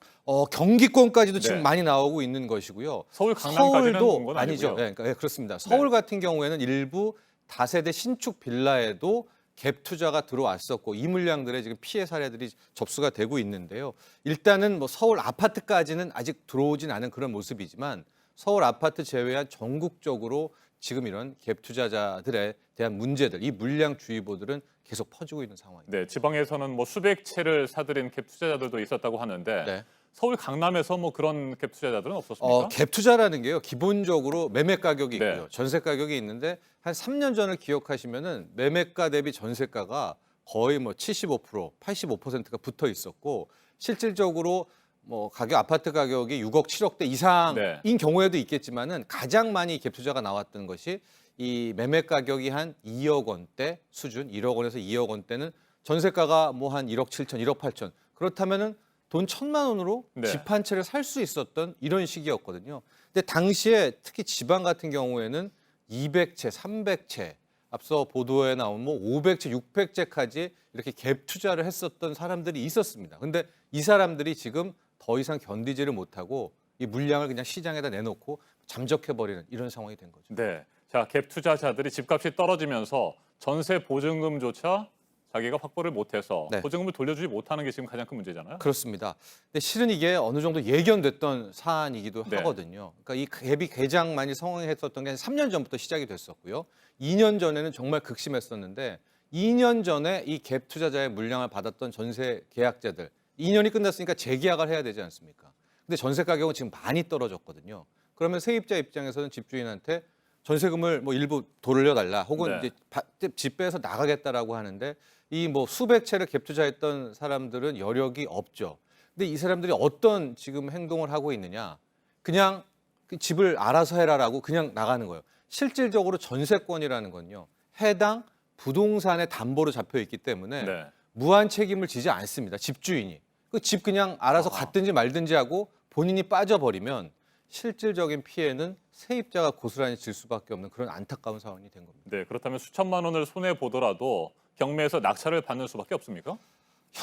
경기권까지도 지금 네. 많이 나오고 있는 것이고요. 서울, 강남까지는 서울도 온 건 아니죠. 아니고요. 네, 그러니까 그렇습니다. 서울 같은 경우에는 일부 다세대 신축 빌라에도 갭 투자가 들어왔었고 이 물량들의 지금 피해 사례들이 접수가 되고 있는데요. 일단은 뭐 서울 아파트까지는 아직 들어오진 않은 그런 모습이지만 서울 아파트 제외한 전국적으로 지금 이런 갭 투자자들에 대한 문제들, 이 물량 주의보들은 계속 퍼지고 있는 상황입니다. 네, 지방에서는 뭐 수백 채를 사들인 갭 투자자들도 있었다고 하는데 네. 서울 강남에서 뭐 그런 갭 투자자들은 없었습니까? 갭 투자라는 게요. 기본적으로 매매 가격이 있고요. 네. 전세 가격이 있는데 한 3년 전을 기억하시면은 매매가 대비 전세가가 거의 뭐 75%, 85%가 붙어 있었고 실질적으로 뭐 아파트 가격이 6억, 7억대 이상인 네. 경우에도 있겠지만은 가장 많이 갭 투자가 나왔던 것이 이 매매 가격이 한 2억 원대 수준, 1억 원에서 2억 원대는 전세가가 뭐 한 1억 7천, 1억 8천. 그렇다면은 돈 1,000만 원으로 네. 집 한 채를 살 수 있었던 이런 시기였거든요. 근데 당시에 특히 지방 같은 경우에는 200채, 300채, 앞서 보도에 나온 뭐 500채, 600채까지 이렇게 갭 투자를 했었던 사람들이 있었습니다. 근데 이 사람들이 지금 더 이상 견디지를 못하고 이 물량을 그냥 시장에다 내놓고 잠적해버리는 이런 상황이 된 거죠. 네. 자, 갭 투자자들이 집값이 떨어지면서 전세 보증금조차 자기가 확보를 못해서 네. 보증금을 돌려주지 못하는 게 지금 가장 큰 문제잖아요. 그렇습니다. 근데 실은 이게 어느 정도 예견됐던 사안이기도 네. 하거든요. 그러니까 이 갭이 가장 많이 성행했었던 게 3년 전부터 시작이 됐었고요. 2년 전에는 정말 극심했었는데 2년 전에 이 갭 투자자의 물량을 받았던 전세 계약자들 2년이 끝났으니까 재계약을 해야 되지 않습니까? 근데 전세 가격은 지금 많이 떨어졌거든요. 그러면 세입자 입장에서는 집주인한테 전세금을 뭐 일부 돌려달라 혹은 네. 이제 집 빼서 나가겠다라고 하는데 이 뭐 수백 채를 갭 투자했던 사람들은 여력이 없죠. 근데 이 사람들이 어떤 지금 행동을 하고 있느냐? 그냥 그 집을 알아서 해라라고 그냥 나가는 거예요. 실질적으로 전세권이라는 건요. 해당 부동산의 담보로 잡혀 있기 때문에 네. 무한 책임을 지지 않습니다. 집주인이. 그 집 그냥 알아서 갔든지 말든지 하고 본인이 빠져버리면 실질적인 피해는 세입자가 고스란히 질 수밖에 없는 그런 안타까운 상황이 된 겁니다. 네, 그렇다면 수천만 원을 손해 보더라도 경매에서 낙찰을 받는 수밖에 없습니까?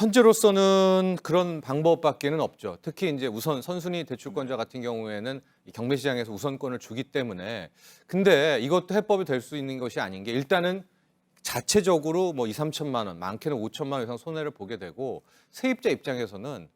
현재로서는 그런 방법밖에는 없죠. 특히 이제 우선 선순위 대출권자 같은 경우에는 이 경매 시장에서 우선권을 주기 때문에 근데 이것도 해법이 될 수 있는 것이 아닌 게 일단은 자체적으로 뭐 2, 3천만 원, 많게는 5천만 원 이상 손해를 보게 되고 세입자 입장에서는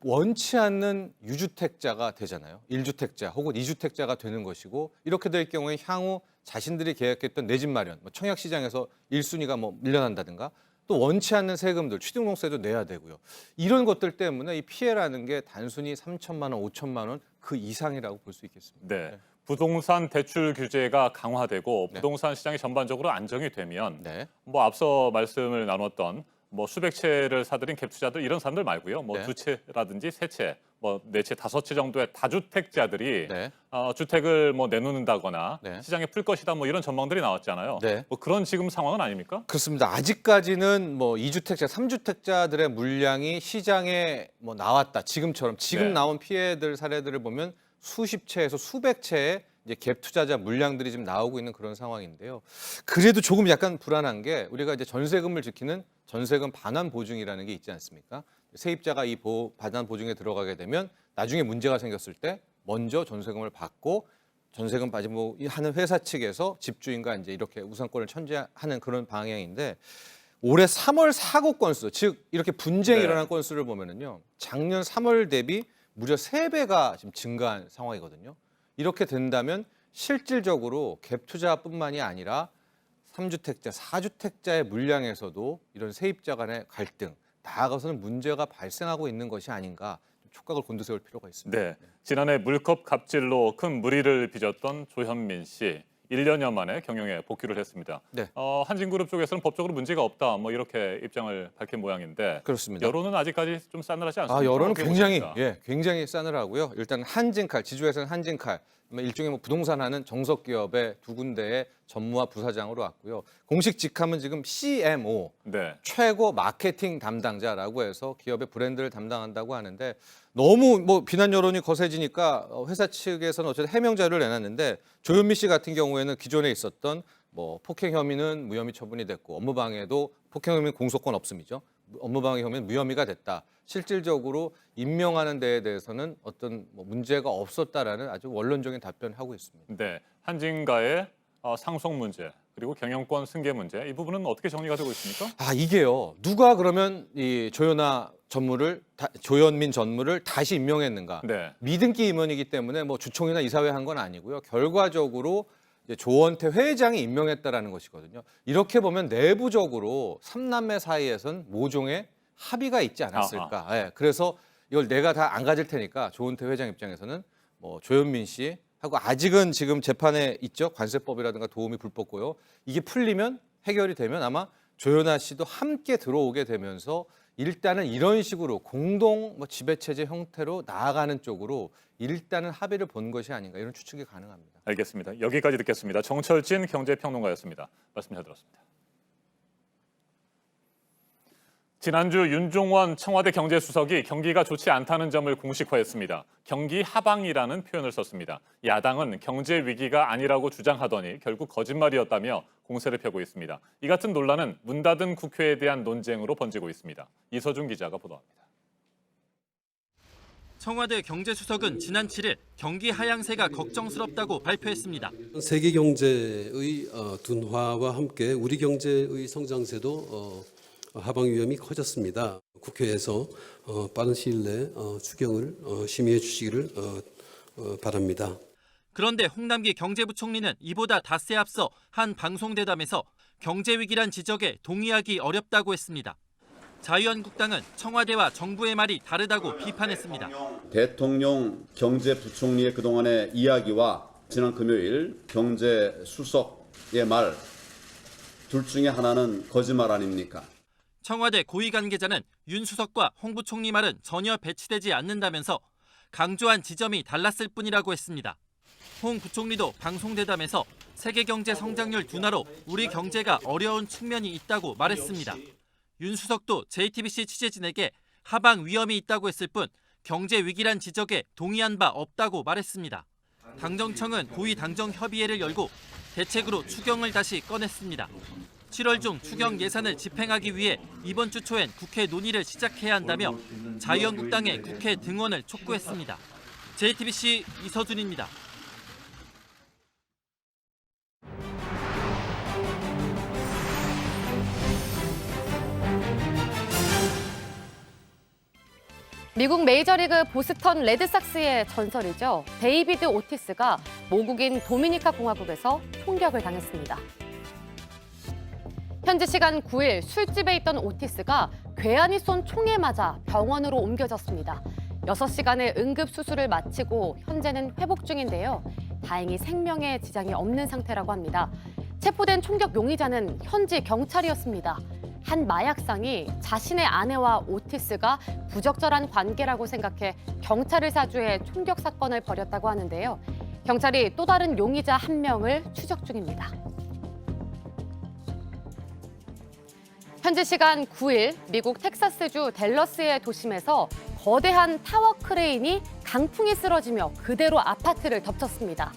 원치 않는 유주택자가 되잖아요. 1주택자 혹은 2주택자가 되는 것이고 이렇게 될 경우에 향후 자신들이 계획했던 내 집 마련, 뭐 청약시장에서 1순위가 뭐 밀려난다든가 또 원치 않는 세금들, 취등록세도 내야 되고요. 이런 것들 때문에 이 피해라는 게 단순히 3천만 원, 5천만 원 그 이상이라고 볼 수 있겠습니다. 네. 부동산 대출 규제가 강화되고 네. 부동산 시장이 전반적으로 안정이 되면 네. 뭐 앞서 말씀을 나눴던 뭐 수백 채를 사들인 갭 투자들 이런 사람들 말고요. 뭐 네. 두 채라든지 세 채, 뭐 네 채, 다섯 채 정도의 다주택자들이 네. 주택을 뭐 내놓는다거나 네. 시장에 풀 것이다 뭐 이런 전망들이 나왔잖아요. 네. 뭐 그런 지금 상황은 아닙니까? 그렇습니다. 아직까지는 뭐 2주택자, 3주택자들의 물량이 시장에 뭐 나왔다. 지금처럼 지금 네. 나온 피해들 사례들을 보면 수십 채에서 수백 채의 이제 갭 투자자 물량들이 지금 나오고 있는 그런 상황인데요. 그래도 조금 약간 불안한 게 우리가 이제 전세금을 지키는 전세금 반환 보증이라는 게 있지 않습니까? 세입자가 이 반환 보증에 들어가게 되면 나중에 문제가 생겼을 때 먼저 전세금을 받고 전세금 받고 하는 회사 측에서 집주인과 이제 이렇게 우선권을 천지하는 그런 방향인데 올해 3월 사고 건수, 즉 이렇게 분쟁이 네. 일어난 건수를 보면은요. 작년 3월 대비 무려 3배가 지금 증가한 상황이거든요. 이렇게 된다면 실질적으로 갭 투자뿐만이 아니라 3주택자, 4주택자의 물량에서도 이런 세입자 간의 갈등, 나아가서는 문제가 발생하고 있는 것이 아닌가 촉각을 곤두세울 필요가 있습니다. 네. 지난해 물컵 갑질로 큰 물의를 빚었던 조현민 씨. 1년여 만에 경영에 복귀를 했습니다. 네. 한진그룹 쪽에서는 법적으로 문제가 없다, 뭐 이렇게 입장을 밝힌 모양인데 그렇습니다. 여론은 아직까지 좀 싸늘하지 않습니까? 여론은 어떻게 굉장히 보십니까? 굉장히 싸늘하고요. 일단 한진칼, 지주에서는 한진칼, 일종의 뭐 부동산하는 정석 기업의 두 군데의 전무와 부사장으로 왔고요. 공식 직함은 지금 CMO, 네. 최고 마케팅 담당자라고 해서 기업의 브랜드를 담당한다고 하는데 너무 뭐 비난 여론이 거세지니까 회사 측에서는 어쨌든 해명 자료를 내놨는데 조현미 씨 같은 경우에는 기존에 있었던 뭐 폭행 혐의는 무혐의 처분이 됐고 업무방해도 폭행 혐의는 공소권 없음이죠. 업무방해 혐의는 무혐의가 됐다. 실질적으로 임명하는 데에 대해서는 어떤 뭐 문제가 없었다라는 아주 원론적인 답변을 하고 있습니다. 네. 한진가의 상속 문제 그리고 경영권 승계 문제 이 부분은 어떻게 정리가 되고 있습니까? 이게요. 누가 그러면 이 조현민 전무를 다시 임명했는가? 네. 믿음기 임원이기 때문에 뭐 주총이나 이사회 한 건 아니고요. 결과적으로 이제 조원태 회장이 임명했다라는 것이거든요. 이렇게 보면 내부적으로 삼남매 사이에선 모종의 합의가 있지 않았을까. 예, 그래서 이걸 내가 다 안 가질 테니까 조원태 회장 입장에서는 뭐 조현민 씨 하고 아직은 지금 재판에 있죠. 관세법이라든가 도움이 불법고요. 이게 풀리면 해결이 되면 아마 조현아 씨도 함께 들어오게 되면서 일단은 이런 식으로 공동 뭐 지배체제 형태로 나아가는 쪽으로 일단은 합의를 본 것이 아닌가 이런 추측이 가능합니다. 알겠습니다. 여기까지 듣겠습니다. 정철진 경제평론가였습니다. 말씀 잘 들었습니다. 지난주 윤종원 청와대 경제수석이 경기가 좋지 않다는 점을 공식화했습니다. 경기 하방이라는 표현을 썼습니다. 야당은 경제 위기가 아니라고 주장하더니 결국 거짓말이었다며 공세를 펴고 있습니다. 이 같은 논란은 문 닫은 국회에 대한 논쟁으로 번지고 있습니다. 이서준 기자가 보도합니다. 청와대 경제수석은 지난 7일 경기 하향세가 걱정스럽다고 발표했습니다. 세계 경제의 둔화와 함께 우리 경제의 성장세도 하방 위험이 커졌습니다. 국회에서 빠른 시일 내 추경을 심의해 주시기를 바랍니다. 그런데 홍남기 경제부총리는 이보다 닷새 앞서 한 방송대담에서 경제위기란 지적에 동의하기 어렵다고 했습니다. 자유한국당은 청와대와 정부의 말이 다르다고 비판했습니다. 대통령 경제부총리의 그동안의 이야기와 지난 금요일 경제수석의 말 둘 중에 하나는 거짓말 아닙니까? 청와대 고위 관계자는 윤 수석과 홍 부총리 말은 전혀 배치되지 않는다면서 강조한 지점이 달랐을 뿐이라고 했습니다. 홍 부총리도 방송대담에서 세계 경제 성장률 둔화로 우리 경제가 어려운 측면이 있다고 말했습니다. 윤 수석도 JTBC 취재진에게 하방 위험이 있다고 했을 뿐 경제 위기란 지적에 동의한 바 없다고 말했습니다. 당정청은 고위 당정 협의회를 열고 대책으로 추경을 다시 꺼냈습니다. 7월 중 추경 예산을 집행하기 위해 이번 주 초엔 국회 논의를 시작해야 한다며 자유한국당의 국회 등원을 촉구했습니다. JTBC 이서준입니다. 미국 메이저리그 보스턴 레드삭스의 전설이죠. 데이비드 오티스가 모국인 도미니카 공화국에서 총격을 당했습니다. 현지 시간 9일 술집에 있던 오티스가 괴한이 쏜 총에 맞아 병원으로 옮겨졌습니다. 6시간의 응급수술을 마치고 현재는 회복 중인데요. 다행히 생명에 지장이 없는 상태라고 합니다. 체포된 총격 용의자는 현지 경찰이었습니다. 한 마약상이 자신의 아내와 오티스가 부적절한 관계라고 생각해 경찰을 사주해 총격 사건을 벌였다고 하는데요. 경찰이 또 다른 용의자 한 명을 추적 중입니다. 현지 시간 9일 미국 텍사스주 댈러스의 도심에서 거대한 타워 크레인이 강풍이 쓰러지며 그대로 아파트를 덮쳤습니다.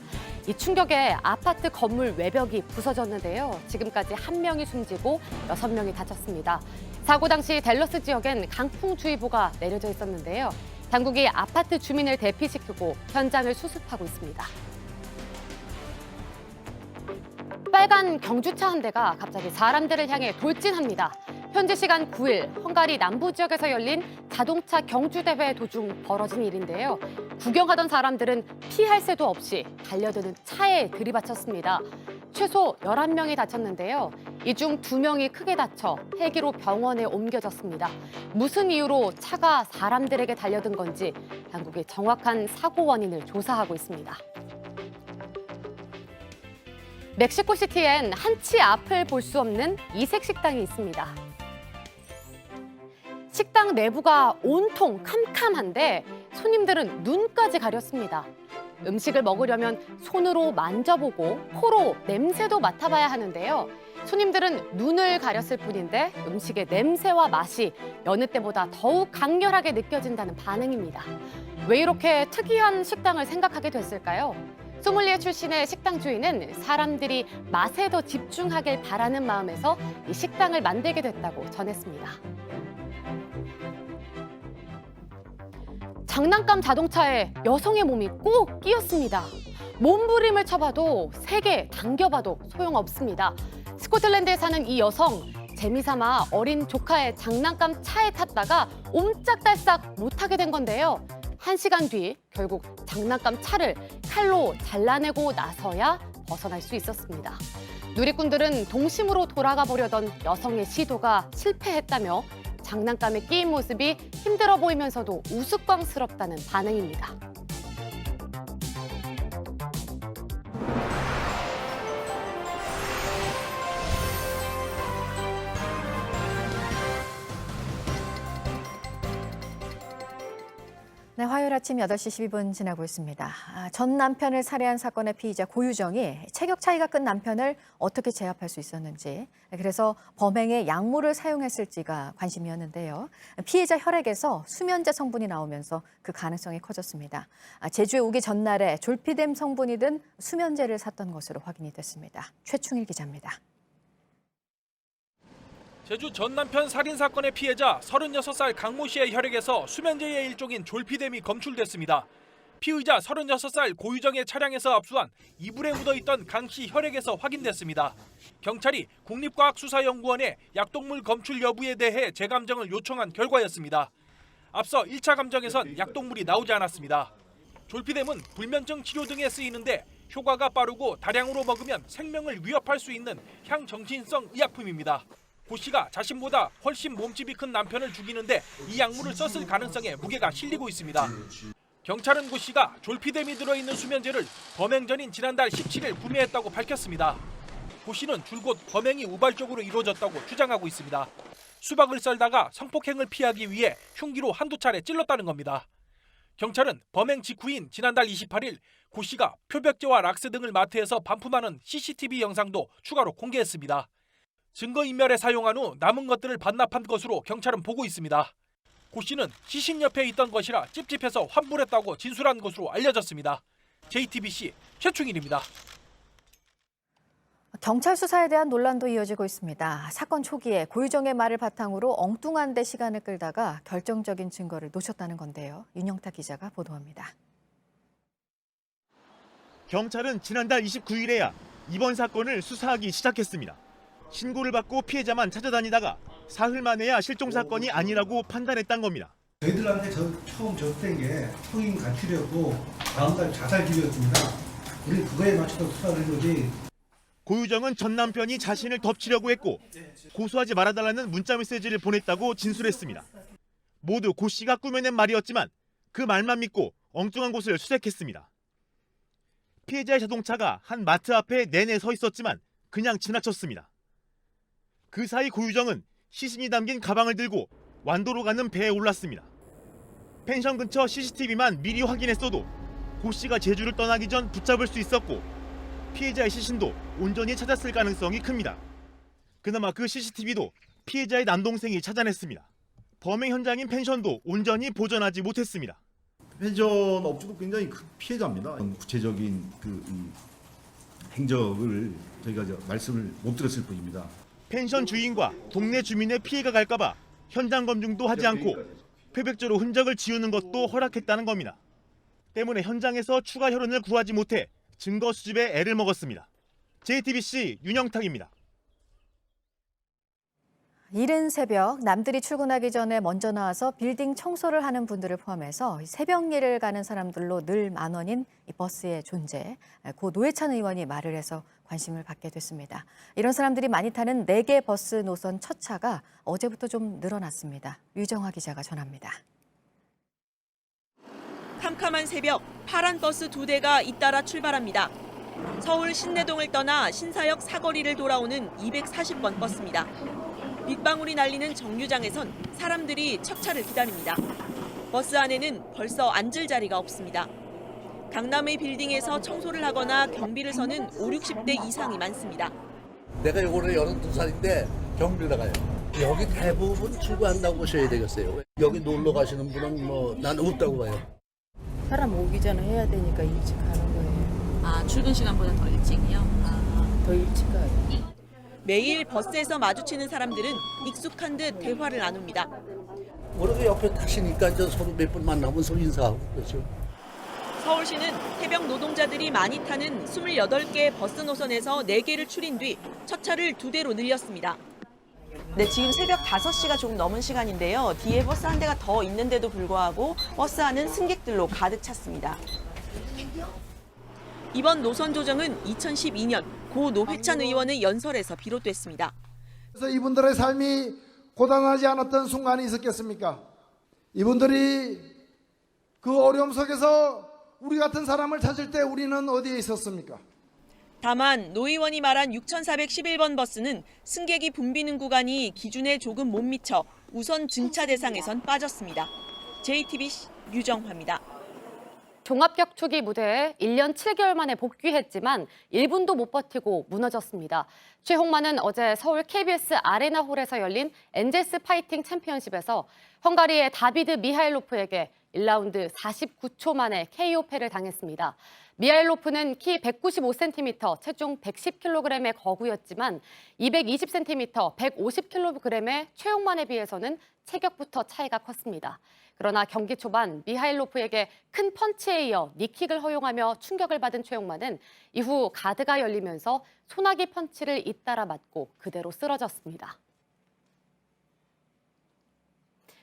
이 충격에 아파트 건물 외벽이 부서졌는데요. 지금까지 1명이 숨지고 6명이 다쳤습니다. 사고 당시 댈러스 지역엔 강풍주의보가 내려져 있었는데요. 당국이 아파트 주민을 대피시키고 현장을 수습하고 있습니다. 빨간 경주차 한 대가 갑자기 사람들을 향해 돌진합니다. 현지 시간 9일 헝가리 남부 지역에서 열린 자동차 경주대회 도중 벌어진 일인데요. 구경하던 사람들은 피할 새도 없이 달려드는 차에 들이받쳤습니다. 최소 11명이 다쳤는데요. 이 중 2명이 크게 다쳐 헬기로 병원에 옮겨졌습니다. 무슨 이유로 차가 사람들에게 달려든 건지 당국이 정확한 사고 원인을 조사하고 있습니다. 멕시코시티엔 한치 앞을 볼 수 없는 이색 식당이 있습니다. 식당 내부가 온통 캄캄한데 손님들은 눈까지 가렸습니다. 음식을 먹으려면 손으로 만져보고 코로 냄새도 맡아봐야 하는데요. 손님들은 눈을 가렸을 뿐인데 음식의 냄새와 맛이 여느 때보다 더욱 강렬하게 느껴진다는 반응입니다. 왜 이렇게 특이한 식당을 생각하게 됐을까요? 소믈리에 출신의 식당 주인은 사람들이 맛에 더 집중하길 바라는 마음에서 이 식당을 만들게 됐다고 전했습니다. 장난감 자동차에 여성의 몸이 꼭 끼었습니다. 몸부림을 쳐봐도 세게 당겨봐도 소용없습니다. 스코틀랜드에 사는 이 여성, 재미삼아 어린 조카의 장난감 차에 탔다가 옴짝달싹 못하게 된 건데요. 1시간 뒤 결국 장난감 차를 칼로 잘라내고 나서야 벗어날 수 있었습니다. 누리꾼들은 동심으로 돌아가 보려던 여성의 시도가 실패했다며 장난감에 끼인 모습이 힘들어 보이면서도 우스꽝스럽다는 반응입니다. 네, 화요일 아침 8시 12분 지나고 있습니다. 전 남편을 살해한 사건의 피의자 고유정이 체격 차이가 큰 남편을 어떻게 제압할 수 있었는지, 그래서 범행에 약물을 사용했을지가 관심이었는데요. 피해자 혈액에서 수면제 성분이 나오면서 그 가능성이 커졌습니다. 제주에 오기 전날에 졸피뎀 성분이 든 수면제를 샀던 것으로 확인이 됐습니다. 최충일 기자입니다. 제주 전 남편 살인 사건의 피해자 36살 강모 씨의 혈액에서 수면제의 일종인 졸피뎀이 검출됐습니다. 피의자 36살 고유정의 차량에서 압수한 이불에 묻어있던 강 씨 혈액에서 확인됐습니다. 경찰이 국립과학수사연구원에 약독물 검출 여부에 대해 재감정을 요청한 결과였습니다. 앞서 1차 감정에선 약독물이 나오지 않았습니다. 졸피뎀은 불면증 치료 등에 쓰이는데 효과가 빠르고 다량으로 먹으면 생명을 위협할 수 있는 향정신성 의약품입니다. 고 씨가 자신보다 훨씬 몸집이 큰 남편을 죽이는데 이 약물을 썼을 가능성에 무게가 실리고 있습니다. 경찰은 고 씨가 졸피뎀이 들어있는 수면제를 범행 전인 지난달 17일 구매했다고 밝혔습니다. 고 씨는 줄곧 범행이 우발적으로 이루어졌다고 주장하고 있습니다. 수박을 썰다가 성폭행을 피하기 위해 흉기로 한두 차례 찔렀다는 겁니다. 경찰은 범행 직후인 지난달 28일 고 씨가 표백제와 락스 등을 마트에서 반품하는 CCTV 영상도 추가로 공개했습니다. 증거인멸에 사용한 후 남은 것들을 반납한 것으로 경찰은 보고 있습니다. 고 씨는 시신 옆에 있던 것이라 찝찝해서 환불했다고 진술한 것으로 알려졌습니다. JTBC 최충일입니다. 경찰 수사에 대한 논란도 이어지고 있습니다. 사건 초기에 고유정의 말을 바탕으로 엉뚱한 데 시간을 끌다가 결정적인 증거를 놓쳤다는 건데요. 윤영탁 기자가 보도합니다. 경찰은 지난달 29일에야 이번 사건을 수사하기 시작했습니다. 신고를 받고 피해자만 찾아다니다가 사흘 만에야 실종 사건이 아니라고 판단했단 겁니다. 저희들한테 처음 접된 게 성인 가출이었고 다음 달 자살 기류였습니다. 우리 그거에 맞춰서 수사를 한 거지. 고유정은 전 남편이 자신을 덮치려고 했고 고소하지 말아달라는 문자 메시지를 보냈다고 진술했습니다. 모두 고 씨가 꾸며낸 말이었지만 그 말만 믿고 엉뚱한 곳을 수색했습니다. 피해자의 자동차가 한 마트 앞에 내내 서 있었지만 그냥 지나쳤습니다. 그 사이 고유정은 시신이 담긴 가방을 들고 완도로 가는 배에 올랐습니다. 펜션 근처 CCTV만 미리 확인했어도 고 씨가 제주를 떠나기 전 붙잡을 수 있었고 피해자의 시신도 온전히 찾았을 가능성이 큽니다. 그나마 그 CCTV도 피해자의 남동생이 찾아냈습니다. 범행 현장인 펜션도 온전히 보존하지 못했습니다. 펜션 업주도 굉장히 큰 피해자입니다. 구체적인 행적을 저희가 말씀을 못 드렸을 뿐입니다. 펜션 주인과 동네 주민의 피해가 갈까봐 현장 검증도 하지 않고 표백제로 흔적을 지우는 것도 허락했다는 겁니다. 때문에 현장에서 추가 혈흔을 구하지 못해 증거 수집에 애를 먹었습니다. JTBC 윤영탁입니다. 이른 새벽 남들이 출근하기 전에 먼저 나와서 빌딩 청소를 하는 분들을 포함해서 새벽 일을 가는 사람들로 늘 만원인 이 버스의 존재, 고 노회찬 의원이 말을 해서 관심을 받게 됐습니다. 이런 사람들이 많이 타는 4개 버스 노선 첫 차가 어제부터 좀 늘어났습니다. 류정화 기자가 전합니다. 캄캄한 새벽, 파란 버스 2대가 잇따라 출발합니다. 서울 신내동을 떠나 신사역 사거리를 돌아오는 240번 버스입니다. 빗방울이 날리는 정류장에선 사람들이 첫 차를 기다립니다. 버스 안에는 벌써 앉을 자리가 없습니다. 강남의 빌딩에서 청소를 하거나 경비를 서는 5, 60대 이상이 많습니다. 내가 올해 82살인데 경비를 나가요. 여기 대부분 출근한다고 보셔야 되겠어요. 여기 놀러 가시는 분은 난 없다고 봐요. 사람 오기 전에 해야 되니까 일찍 가는 거예요. 아, 출근 시간보다 더 일찍이요? 더 일찍 가요. 매일 버스에서 마주치는 사람들은 익숙한 듯 대화를 나눕니다. 모르게 옆에 타시니까 저 서로 몇 분 만나면 서로 인사하고 그렇죠. 서울시는 새벽 노동자들이 많이 타는 28개 버스 노선에서 4개를 추린 뒤 첫 차를 2대로 늘렸습니다. 네, 지금 새벽 5시가 조금 넘은 시간인데요. 뒤에 버스 한 대가 더 있는데도 불구하고 버스 안은 승객들로 가득 찼습니다. 이번 노선 조정은 2012년 고 노회찬 의원의 연설에서 비롯됐습니다. 그래서 이분들의 삶이 고단하지 않았던 순간이 있었겠습니까? 이분들이 그 어려움 속에서 우리 같은 사람을 찾을 때 우리는 어디에 있었습니까? 다만 노 의원이 말한 6411번 버스는 승객이 붐비는 구간이 기준에 조금 못 미쳐 우선 증차 대상에선 빠졌습니다. JTBC 유정화입니다. 종합격투기 무대에 1년 7개월 만에 복귀했지만 1분도 못 버티고 무너졌습니다. 최홍만은 어제 서울 KBS 아레나홀에서 열린 엔젤스 파이팅 챔피언십에서 헝가리의 다비드 미하일로프에게 1라운드 49초 만에 KO패를 당했습니다. 미하일로프는 키 195cm, 체중 110kg의 거구였지만 220cm, 150kg의 최홍만에 비해서는 체격부터 차이가 컸습니다. 그러나 경기 초반 미하일로프에게 큰 펀치에 이어 니킥을 허용하며 충격을 받은 최홍만은 이후 가드가 열리면서 소나기 펀치를 잇따라 맞고 그대로 쓰러졌습니다.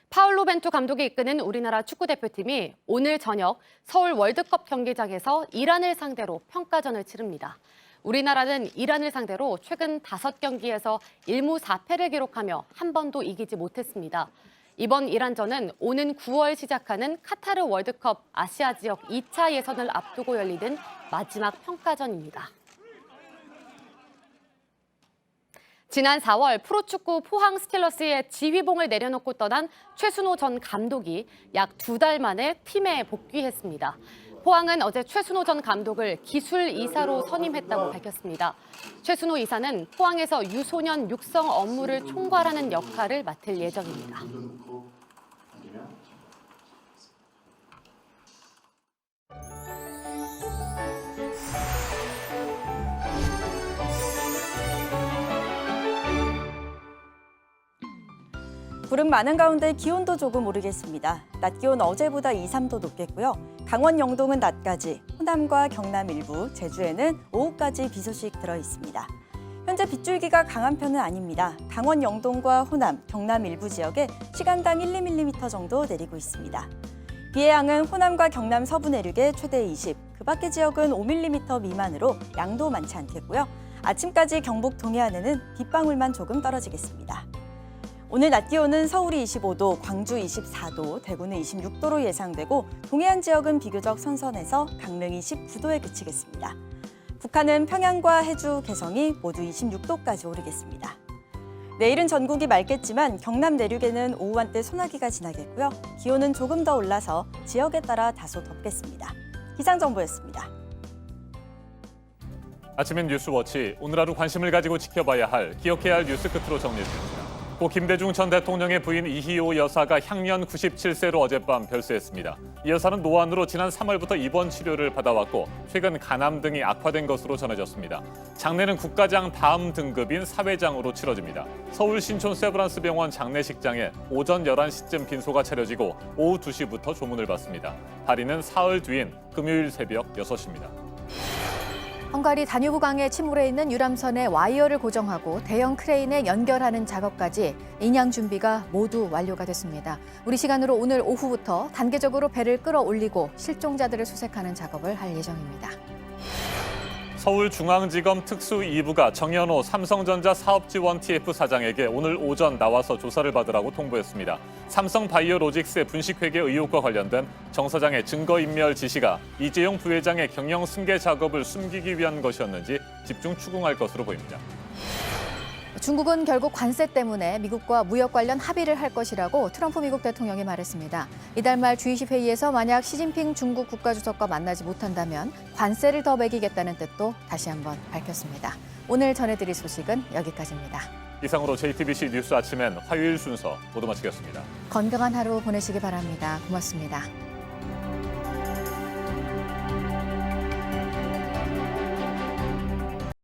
파울로 벤투 감독이 이끄는 우리나라 축구대표팀이 오늘 저녁 서울 월드컵 경기장에서 이란을 상대로 평가전을 치릅니다. 우리나라는 이란을 상대로 최근 5경기에서 1무 4패를 기록하며 한 번도 이기지 못했습니다. 이번 이란전은 오는 9월 시작하는 카타르 월드컵 아시아 지역 2차 예선을 앞두고 열리는 마지막 평가전입니다. 지난 4월 프로축구 포항 스틸러스의 지휘봉을 내려놓고 떠난 최순호 전 감독이 약 2달 만에 팀에 복귀했습니다. 포항은 어제 최순호 전 감독을 기술 이사로 선임했다고 밝혔습니다. 최순호 이사는 포항에서 유소년 육성 업무를 총괄하는 역할을 맡을 예정입니다. 구름 많은 가운데 기온도 조금 오르겠습니다. 낮 기온 어제보다 2, 3도 높겠고요. 강원 영동은 낮까지, 호남과 경남 일부, 제주에는 오후까지 비 소식 들어 있습니다. 현재 빗줄기가 강한 편은 아닙니다. 강원 영동과 호남, 경남 일부 지역에 시간당 1, 2mm 정도 내리고 있습니다. 비의 양은 호남과 경남 서부 내륙에 최대 20, 그 밖의 지역은 5mm 미만으로 양도 많지 않겠고요. 아침까지 경북 동해안에는 빗방울만 조금 떨어지겠습니다. 오늘 낮 기온은 서울이 25도, 광주 24도, 대구는 26도로 예상되고 동해안 지역은 비교적 선선해서 강릉이 19도에 그치겠습니다. 북한은 평양과 해주, 개성이 모두 26도까지 오르겠습니다. 내일은 전국이 맑겠지만 경남 내륙에는 오후 한때 소나기가 지나겠고요. 기온은 조금 더 올라서 지역에 따라 다소 덥겠습니다. 기상정보였습니다. 아침엔 뉴스워치, 오늘 하루 관심을 가지고 지켜봐야 할, 기억해야 할 뉴스 끝으로 정리해드립니다. 고 김대중 전 대통령의 부인 이희호 여사가 향년 97세로 어젯밤 별세했습니다. 이 여사는 노안으로 지난 3월부터 입원 치료를 받아왔고 최근 간암 등이 악화된 것으로 전해졌습니다. 장례는 국가장 다음 등급인 사회장으로 치러집니다. 서울 신촌 세브란스 병원 장례식장에 오전 11시쯤 빈소가 차려지고 오후 2시부터 조문을 받습니다. 발인은 사흘 뒤인 금요일 새벽 6시입니다. 헝가리 다뉴브 강에 침몰해 있는 유람선에 와이어를 고정하고 대형 크레인에 연결하는 작업까지 인양 준비가 모두 완료가 됐습니다. 우리 시간으로 오늘 오후부터 단계적으로 배를 끌어올리고 실종자들을 수색하는 작업을 할 예정입니다. 서울중앙지검 특수 2부가 정현호 삼성전자 사업지원 TF 사장에게 오늘 오전 나와서 조사를 받으라고 통보했습니다. 삼성바이오로직스의 분식회계 의혹과 관련된 정 사장의 증거인멸 지시가 이재용 부회장의 경영 승계 작업을 숨기기 위한 것이었는지 집중 추궁할 것으로 보입니다. 중국은 결국 관세 때문에 미국과 무역 관련 합의를 할 것이라고 트럼프 미국 대통령이 말했습니다. 이달 말 G20 회의에서 만약 시진핑 중국 국가주석과 만나지 못한다면 관세를 더 매기겠다는 뜻도 다시 한번 밝혔습니다. 오늘 전해드릴 소식은 여기까지입니다. 이상으로 JTBC 뉴스 아침엔 화요일 순서 모두 마치겠습니다. 건강한 하루 보내시기 바랍니다. 고맙습니다.